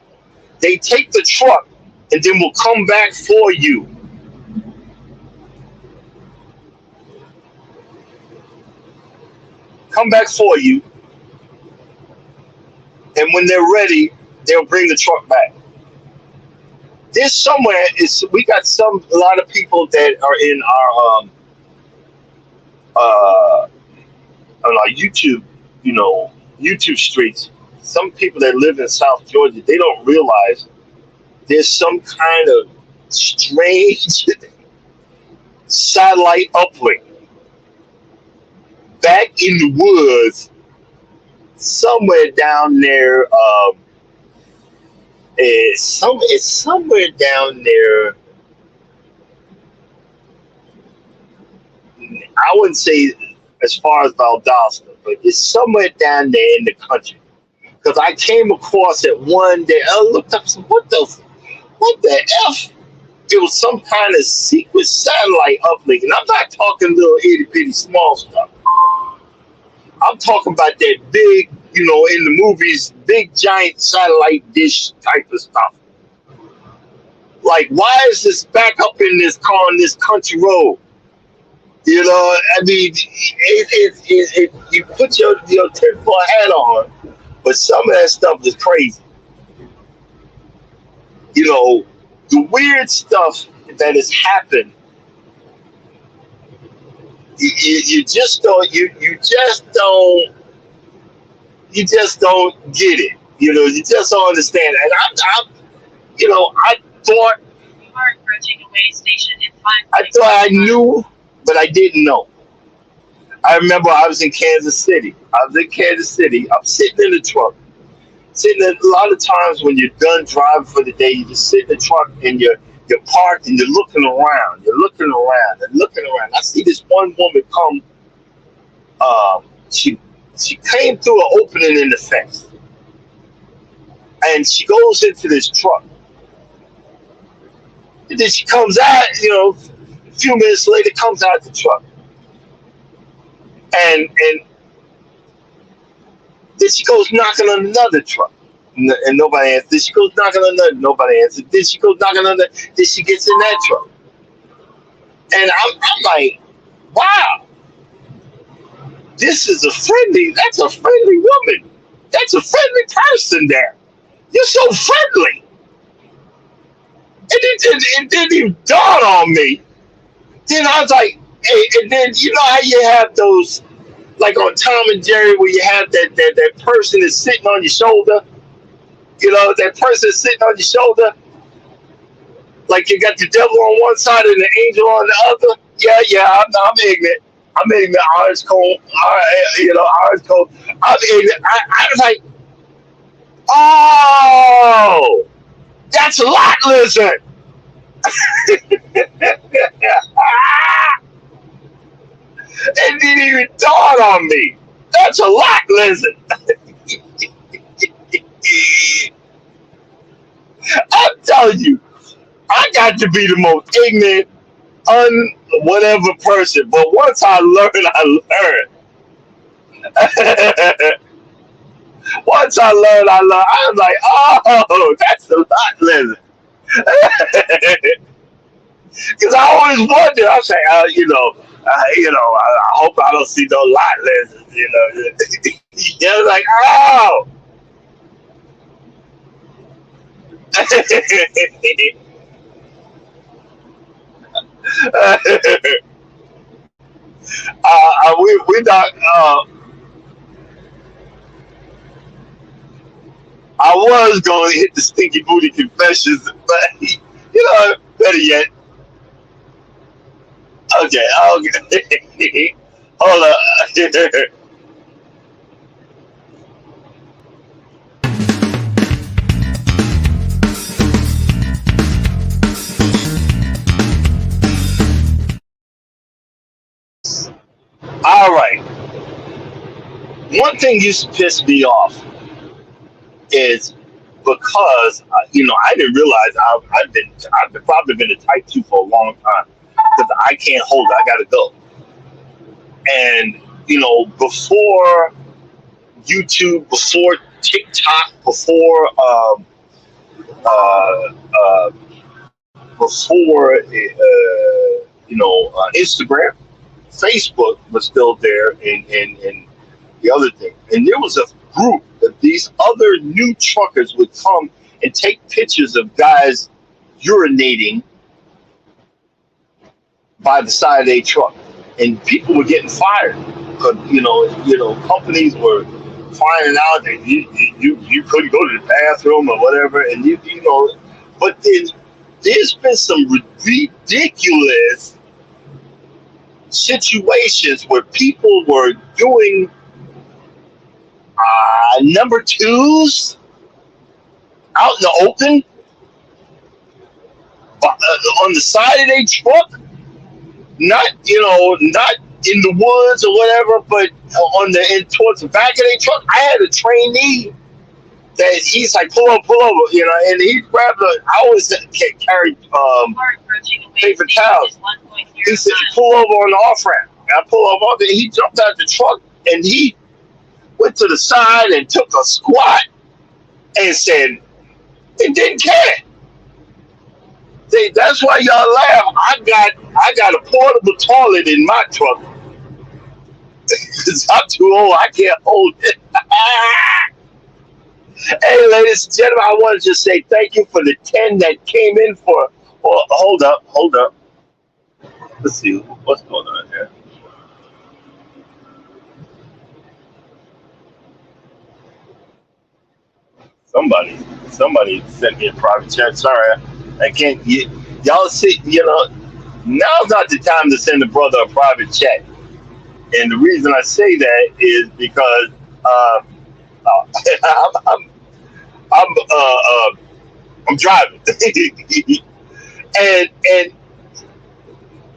They take the truck, and then we'll come back for you. Come back for you. And when they're ready, they'll bring the truck back. There's somewhere, we got a lot of people that are in our on our YouTube, YouTube streets. Some people that live in South Georgia, they don't realize there's some kind of strange satellite uplink back in the woods, somewhere down there. It's somewhere down there. I wouldn't say as far as Valdosta, but it's somewhere down there in the country. Because I came across it one day. I looked up and said, what the F? it was some kind of secret satellite uplink. And I'm not talking little itty bitty small stuff. I'm talking about that big, in the movies, big giant satellite dish type of stuff. Like, why is this back up in this car on this country road? I mean, you put your tinfoil hat on, but some of that stuff is crazy. The weird stuff that has happened, you just don't get it. You just don't understand. And I thought You are approaching a way station in 5 I minutes. thought I knew, but I didn't know. I remember I was in Kansas City. I'm sitting in the truck. A lot of times when you're done driving for the day, you just sit in the truck and you're parked and you're looking around. I see this one woman come. She came through an opening in the fence, and she goes into this truck. And then she comes out. A few minutes later, comes out the truck, and then she goes knocking on another truck, and nobody answers. Then she goes knocking on another, nobody answers. Then she goes knocking on another. Then she gets in that truck, and I'm like, wow, that's a friendly woman. That's a friendly person there. You're so friendly. And it didn't even dawn on me. Then I was like, hey, and then how you have those, like on Tom and Jerry, where you have that person that's sitting on your shoulder. That person is sitting on your shoulder. Like you got the devil on one side and the angel on the other. Yeah, I'm ignorant. Orange cold. Orange cold. I'm ignorant. I was like, oh, that's a lot lizard. It didn't even dawn on me. That's a lot lizard. I'm telling you, I got to be the most ignorant, whatever person. But once I learned, I learned. Once I learned. I was like, oh, that's a lot lizard. Because I always wonder. I say, I hope I don't see no lot lizards. Like, oh. We not. I was going to hit the stinky booty confessions, but better yet. Okay. Hold on. All right. One thing used to piss me off is because I didn't realize I've probably been a type 2 for a long time because I can't hold it. I gotta go. And before YouTube, before TikTok, before Instagram, Facebook was still there, and the other thing. And there was a group that these other new truckers would come and take pictures of guys urinating by the side of their truck, and people were getting fired because companies were finding out that you couldn't go to the bathroom or whatever, and but then there's been some ridiculous situations where people were doing number twos out in the open on the side of their truck, not in the woods or whatever, but towards the back of their truck. I had a trainee that he's like, pull over, you know, and he grabbed I always carry Car approaching a way paper station towels. in 1.0 He said, miles. pull over on the off ramp. I pull over, and he jumped out the truck, and he went to the side and took a squat and said, and didn't care. See, that's why y'all laugh. I got a portable toilet in my truck because I'm too old. I can't hold it. Hey, ladies and gentlemen, I want to just say thank you for the 10 that came in for. Oh, hold up. Let's see what's going on here. Somebody sent me a private chat. Sorry, I can't. Y'all see, you know, now's not the time to send a brother a private chat. And the reason I say that is because I'm I'm I'm driving, and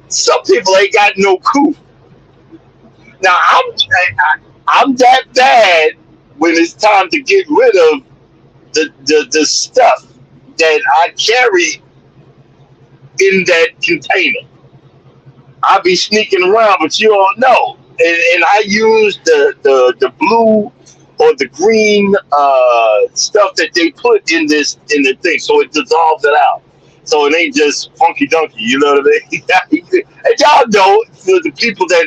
some people ain't got no coup. Now I'm that bad when it's time to get rid of the stuff that I carry in that container. I be sneaking around, but you don't know. And I use the blue or the green stuff that they put in the thing, so it dissolves it out. So it ain't just funky dunky, you know what I mean? And y'all know, for the people that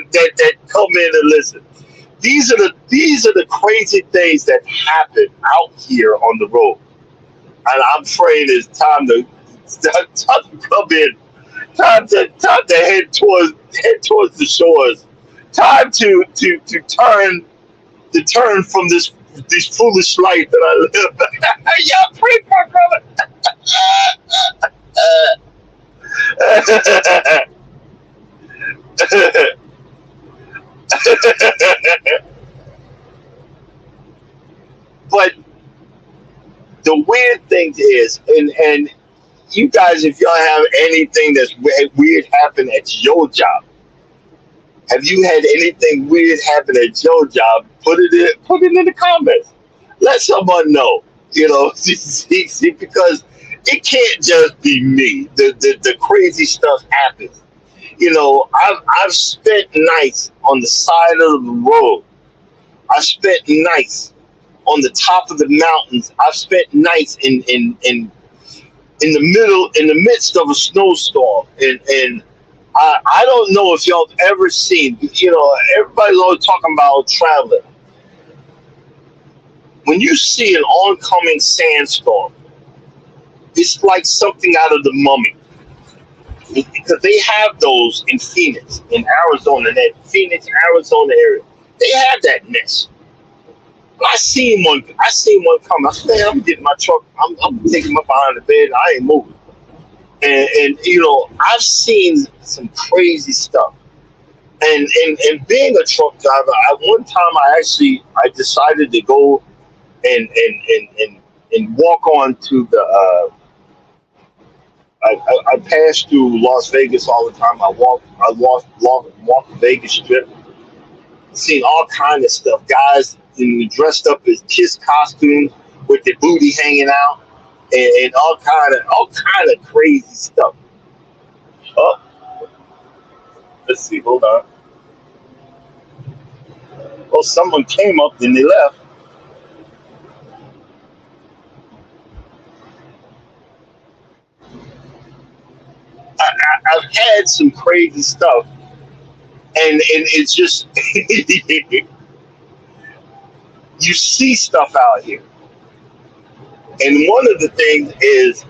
come in and listen, these are the crazy things that happen out here on the road. And I'm afraid it's time to come in, time to head towards the shores. Time to turn from this foolish life that I live. Y'all pray for brother. But the weird thing is, and you guys, if y'all have anything that's weird happen at your job, have you had anything weird happen at your job? Put it in the comments. Let someone know. You know, see, because it can't just be me. The crazy stuff happens. You know, I've spent nights on the side of the road. I spent nights on the top of the mountains. I've spent nights in the midst of a snowstorm, and I don't know if y'all have ever seen, you know, everybody's always talking about traveling. When you see an oncoming sandstorm, it's like something out of the Mummy, because they have those in Phoenix, in Arizona, that Phoenix, Arizona area. They have that mess. I seen one come. I said, "Man, I'm getting my truck. I'm taking my behind the bed. I ain't moving." And you know, I've seen some crazy stuff. And being a truck driver, at one time I decided to go and walk on to the. I pass through Las Vegas all the time. I walk the Vegas Strip, seen all kind of stuff. Guys dressed up as Kiss costumes with their booty hanging out, and all kind of crazy stuff. Oh, let's see. Hold on. Oh, someone came up, then they left. I've had some crazy stuff, and it's just you see stuff out here. And one of the things is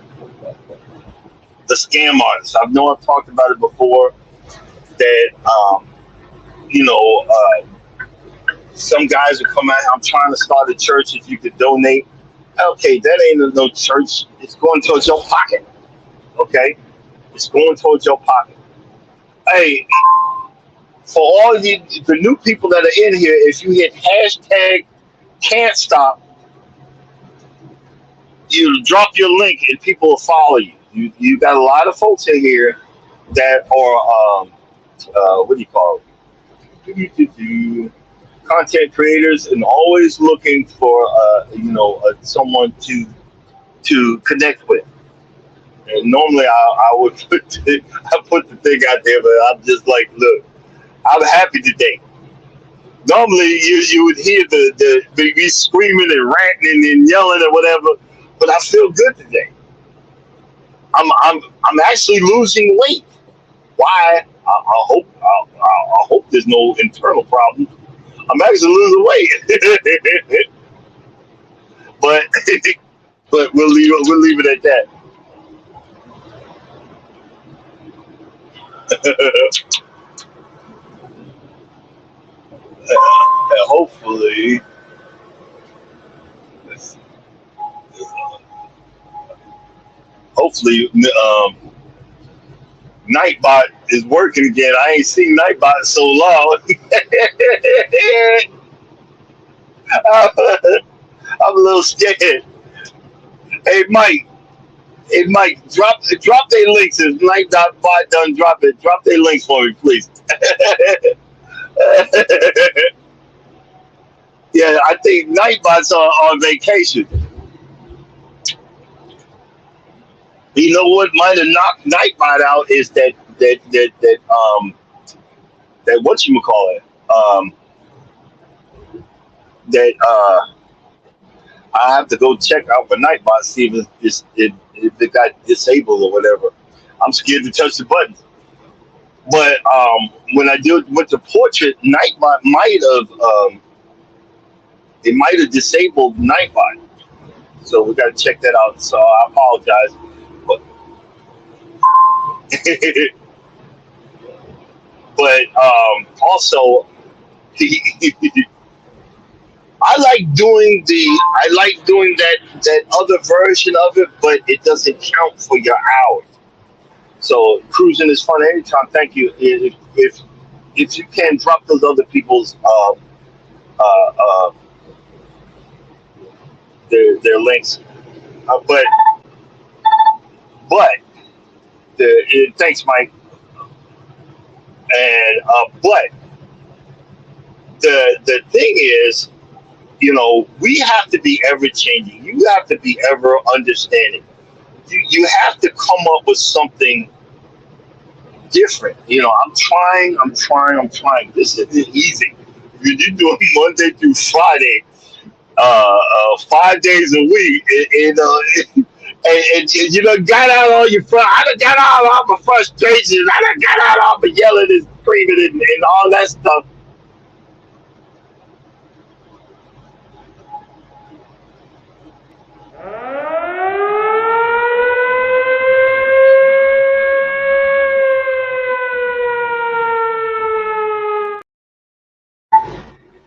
the scam artists. I know I've talked about it before. That you know, some guys will come out. I'm trying to start a church. If you could donate, okay, that ain't no church. It's going towards your pocket. Okay, it's going towards your pocket. Hey, for all the new people that are in here, if you hit hashtag can't stop, you drop your link and people will follow you. You got a lot of folks in here that are what do you call it? content creators and always looking for someone to connect with. And normally I would put the thing out there, but I'm just like, look, I'm happy today. Normally you would hear the me screaming and ranting and yelling or whatever, but I feel good today. I'm actually losing weight. Why? I hope there's no internal problem. I'm actually losing weight, but we'll leave it at that. Hopefully, hopefully, Nightbot is working again. I ain't seen Nightbot in so long. I'm a little scared. Hey Mike, drop their links. If Nightbot done drop it, drop their links for me, please. Yeah, I think Nightbot's on vacation. You know what might have knocked Nightbot out is that what you call it that I have to go check out for Nightbot, see if it got disabled or whatever. I'm scared to touch the button. But when I did with the portrait, Nightbot might have disabled Nightbot. So we got to check that out. So I apologize. But also, I like doing that other version of it, but it doesn't count for your hours. So cruising is fun anytime. Thank you. If you can drop those other people's their links, but thanks, Mike. And but the thing is, we have to be ever changing. You have to be ever understanding. You have to come up with something different. I'm trying. This isn't easy. You're doing Monday through Friday, 5 days a week, and you done got out all your I done got out all my frustrations. I done got out all my yelling and screaming and all that stuff.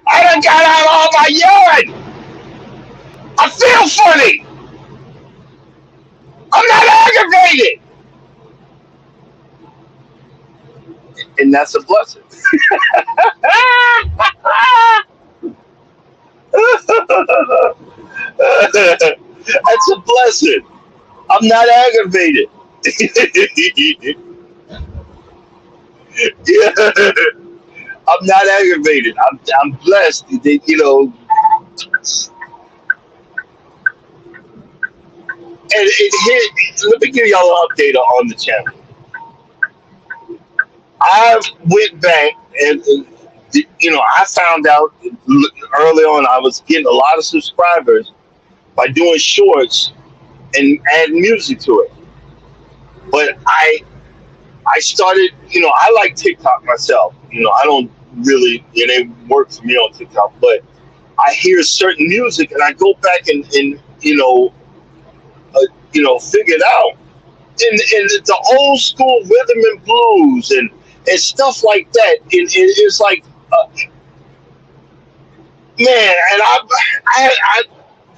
I done got out all my yelling. I feel funny. I'm not aggravated. And that's a blessing. That's a blessing. I'm not aggravated. Yeah. I'm not aggravated. I'm blessed. And let me give y'all an update on the channel. I went back and I found out early on I was getting a lot of subscribers by doing shorts and adding music to it. But I started, I like TikTok myself. I don't really, it works for me on TikTok, but I hear certain music and I go back and figure it out. And the old school rhythm and blues and stuff like that. It's like, man, and I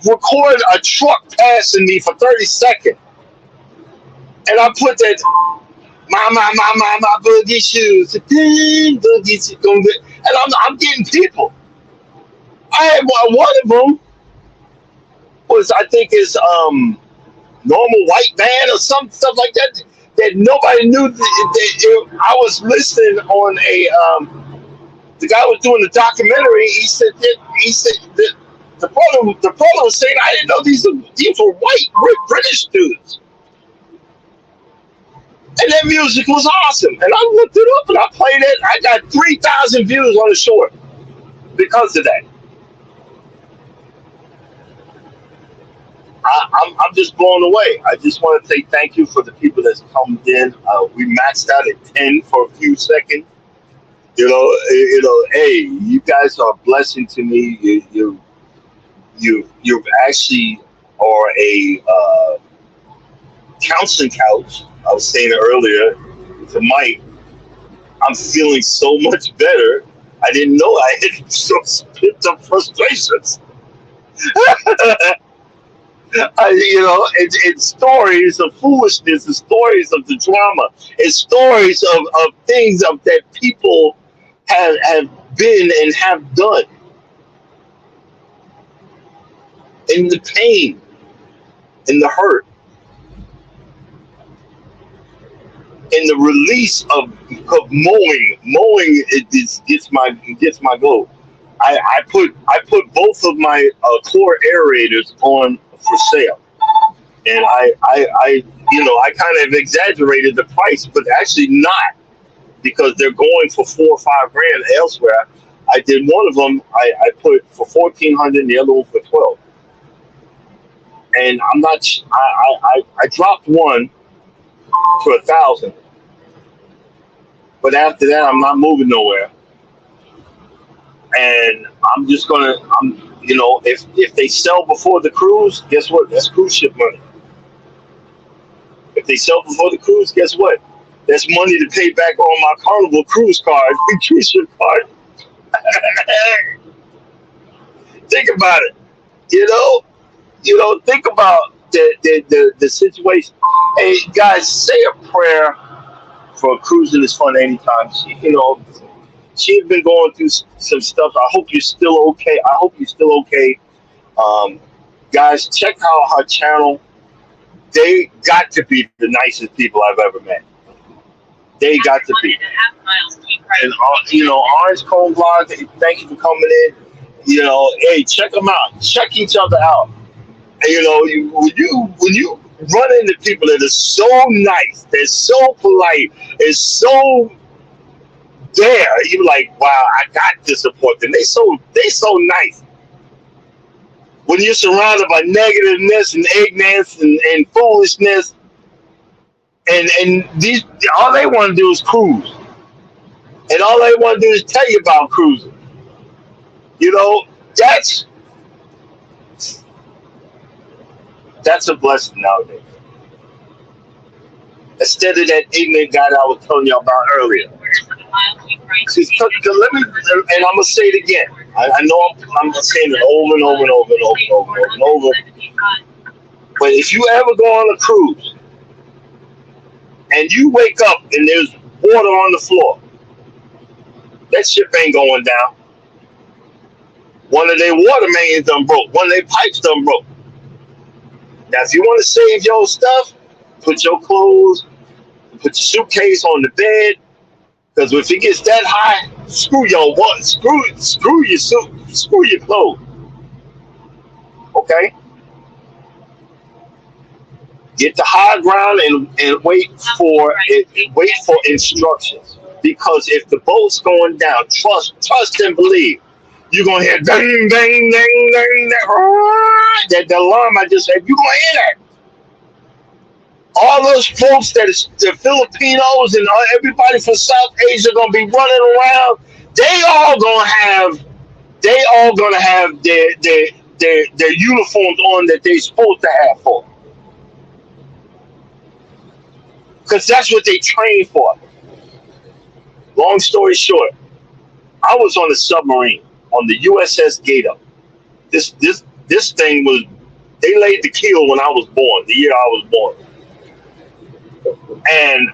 record a truck passing me for 30 seconds. And I put that, my boogie shoes, boogie shoes, and I'm getting people. I had one of them was, I think it's Normal White Band or some stuff like that nobody knew. I was listening on The guy was doing the documentary. He said that the brother was saying, I didn't know these were white British dudes, and that music was awesome. And I looked it up and I played it. I got 3,000 views on the short because of that. I'm just blown away. I just want to say thank you for the people that's come in. We maxed out at 10 for a few seconds. Hey, you guys are a blessing to me. You actually are a counseling couch. I was saying it earlier to Mike. I'm feeling so much better. I didn't know I had some pent up frustrations. It's stories of foolishness, it's stories of the drama, it's stories of things that people have been and have done, and the pain and the hurt and the release of mowing. It gets my goal. I put both of my core aerators on for sale, and I kind of exaggerated the price, but actually not, because they're going for $4 or $5 grand elsewhere. I did one of them. I put for 1,400, and the other one for 12. And I'm not. I dropped one for 1,000, but after that, I'm not moving nowhere. And I'm just gonna. If they sell before the cruise, guess what? That's cruise ship money. If they sell before the cruise, guess what? That's money to pay back on my Carnival cruise card, cruise ship card. Think about it. Think about the situation. Hey guys, say a prayer for Cruising is Fun Anytime. She's been going through some stuff. I hope you're still okay. Guys, check out her channel. They got to be the nicest people I've ever met. They got to be. And Orange Cone Vlog, thank you for coming in. Hey, check them out. Check each other out. And when you run into people that are so nice, they're so polite, they're so there, you're like, wow, I got to support them. They so nice. When you're surrounded by negativeness and ignorance and foolishness, and these, all they want to do is cruise, and all they want to do is tell you about cruising. That's a blessing nowadays. Instead of that ignorant guy that I was telling you about earlier. Let me, and I'm gonna say it again. I know I'm saying it over and over and over and over and over and over. But if you ever go on a cruise and you wake up and there's water on the floor, that ship ain't going down. One of their water mains done broke. One of their pipes done broke. Now, if you want to save your stuff, put your clothes, put your suitcase on the bed, because if it gets that high, screw your suit, screw your clothes. Okay? Get to high ground and wait for instructions. Because if the boat's going down, trust and believe. You're gonna hear ding, ding, ding, ding, that the alarm I just said. You're gonna hear that. All those folks the Filipinos and everybody from South Asia gonna be running around. They all gonna have their uniforms on that they supposed to have for. Because that's what they train for. Long story short, I was on a submarine on the USS Gator. This thing was, they laid the keel when I was born, the year I was born. And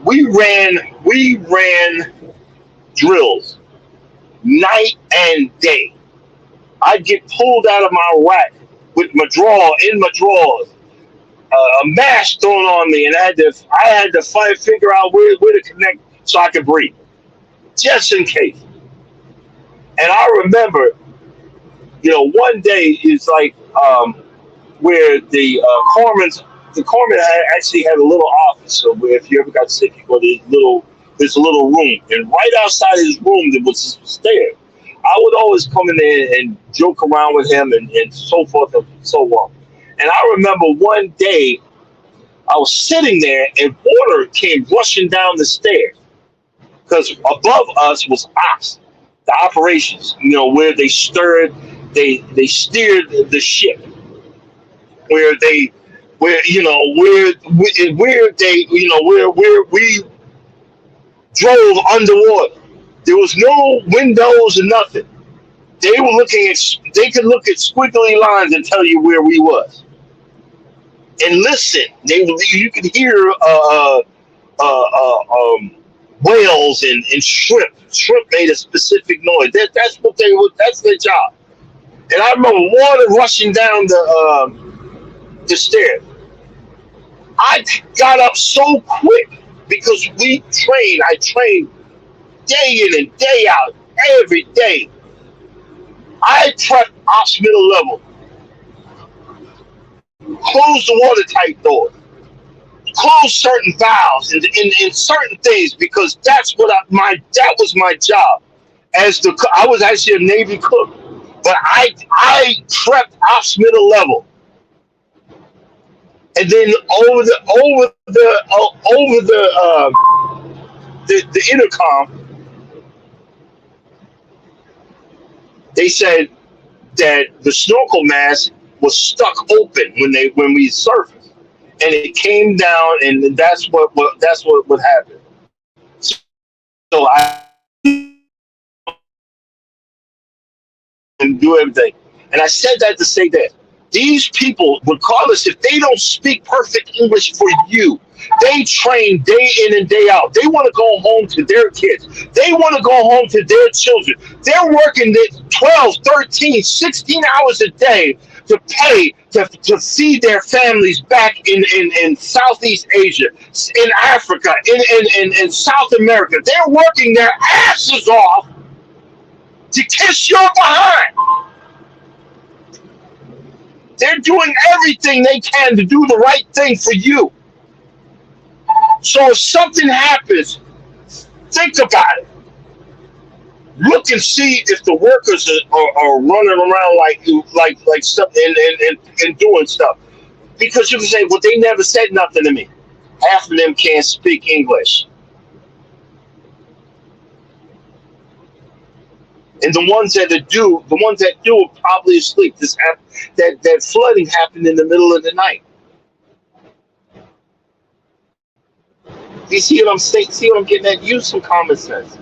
we ran drills night and day. I'd get pulled out of my rack with my drawers, a mask thrown on me, and I had to figure out where to connect so I could breathe, just in case. And I remember, one day is like where the corpsman actually had a little office. So where if you ever got sick, you go to this little room, and right outside his room there was a stair. I would always come in there and joke around with him and so forth and so on. And I remember one day I was sitting there and water came rushing down the stairs because above us was ops, the operations, where they they steered the ship, where they, where they, where we drove underwater. There was no windows or nothing. They could look at squiggly lines and tell you where we was. And listen, you could hear whales and shrimp. Shrimp made a specific noise. That's their job. And I remember water rushing down the stairs. I got up so quick because I trained day in and day out, every day. I prepped ops middle level, closed the watertight door, closed certain valves and certain things because that was my job. I was actually a Navy cook, but I prepped ops middle level, and then over the intercom, they said that the snorkel mask was stuck open when we surfaced, and it came down, and that's what happened. So I do everything, and I said that to say that these people, regardless if they don't speak perfect English for you, they train day in and day out. They want to go home to their kids. They want to go home to their children. They're working 12, 13, 16 hours a day to pay to feed their families back in Southeast Asia, in Africa, in South America. They're working their asses off to kiss your behind. They're doing everything they can to do the right thing for you. So if something happens, think about it. Look and see if the workers are running around like stuff and doing stuff. Because you can say, well, they never said nothing to me. Half of them can't speak English. And the ones that do are probably asleep. That flooding happened in the middle of the night. You see what I'm saying? See what I'm getting at? Use some common sense.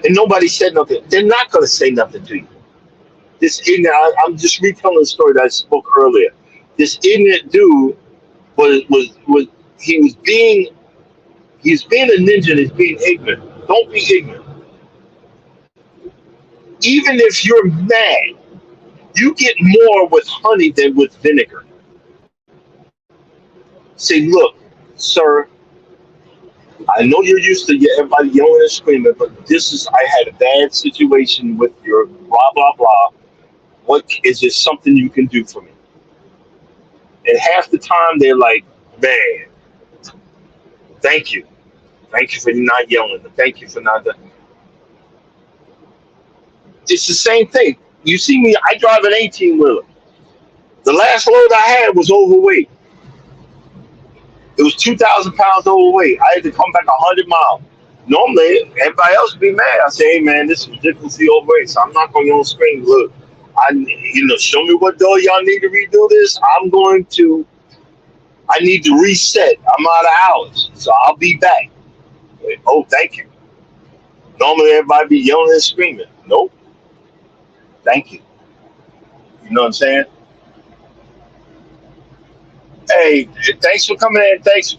And nobody said nothing. They're not going to say nothing to you. I'm just retelling the story that I spoke earlier. This ignorant dude he's being a ninja and he's being ignorant. Don't be ignorant. Even if you're mad, you get more with honey than with vinegar. Say, look, sir, I know you're used to everybody yelling and screaming, but I had a bad situation with your blah, blah, blah. What is there something you can do for me? And half the time they're like, man, thank you. Thank you for not yelling. Thank you for not. It's the same thing. You see me, I drive an 18-wheeler. The last load I had was overweight. It was 2,000 pounds overweight. I had to come back 100 miles. Normally, everybody else would be mad. I say, hey, man, this is ridiculously overweight, so I'm not going to scream. Look, show me what door y'all need to redo this. I need to reset. I'm out of hours, so I'll be back. Oh, thank you. Normally, everybody be yelling and screaming. Nope. Thank you. You know what I'm saying? Hey, thanks for coming in. Thanks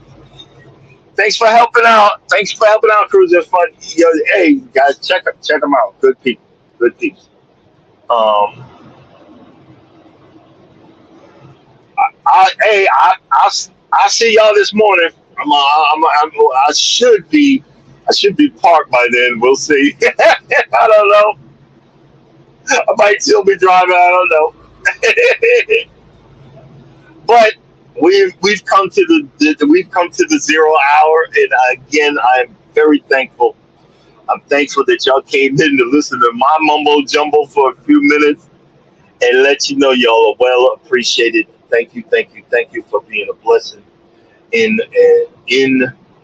for helping out. Thanks for helping out, Cruiser Fun. Hey, guys, check them out. Good people. Good people. I'll see y'all this morning. I should be parked by then. We'll see. I don't know. I might still be driving. I don't know. But we've come to we've come to the 0 hour, and again, I'm very thankful. I'm thankful that y'all came in to listen to my mumbo jumbo for a few minutes and let you know y'all are well appreciated. Thank you, thank you, thank you for being a blessing in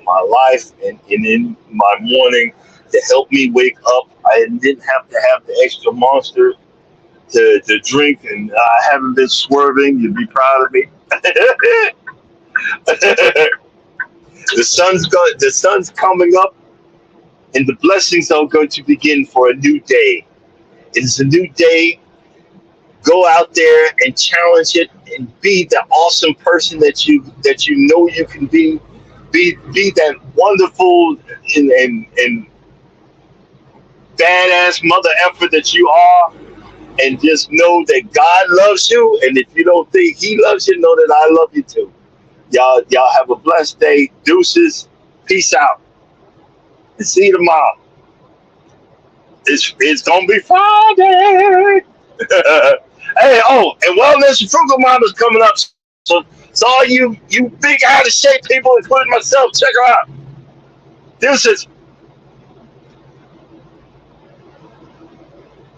my life and in my morning to help me wake up. I didn't have to have the extra monster to drink, and I haven't been swerving. You'd be proud of me. The sun's coming up, and the blessings are going to begin for a new day. It is a new day. Go out there and challenge it, and be the awesome person that you know you can be. Be that wonderful and badass mother effer that you are, and just know that God loves you. And if you don't think He loves you, know that I love you too. Y'all have a blessed day. Deuces. Peace out. And see you tomorrow. It's gonna be Friday. Hey, oh, and Wellness and Frugal Mom is coming up. So all you big out of shape people, including myself, check her out. Deuces.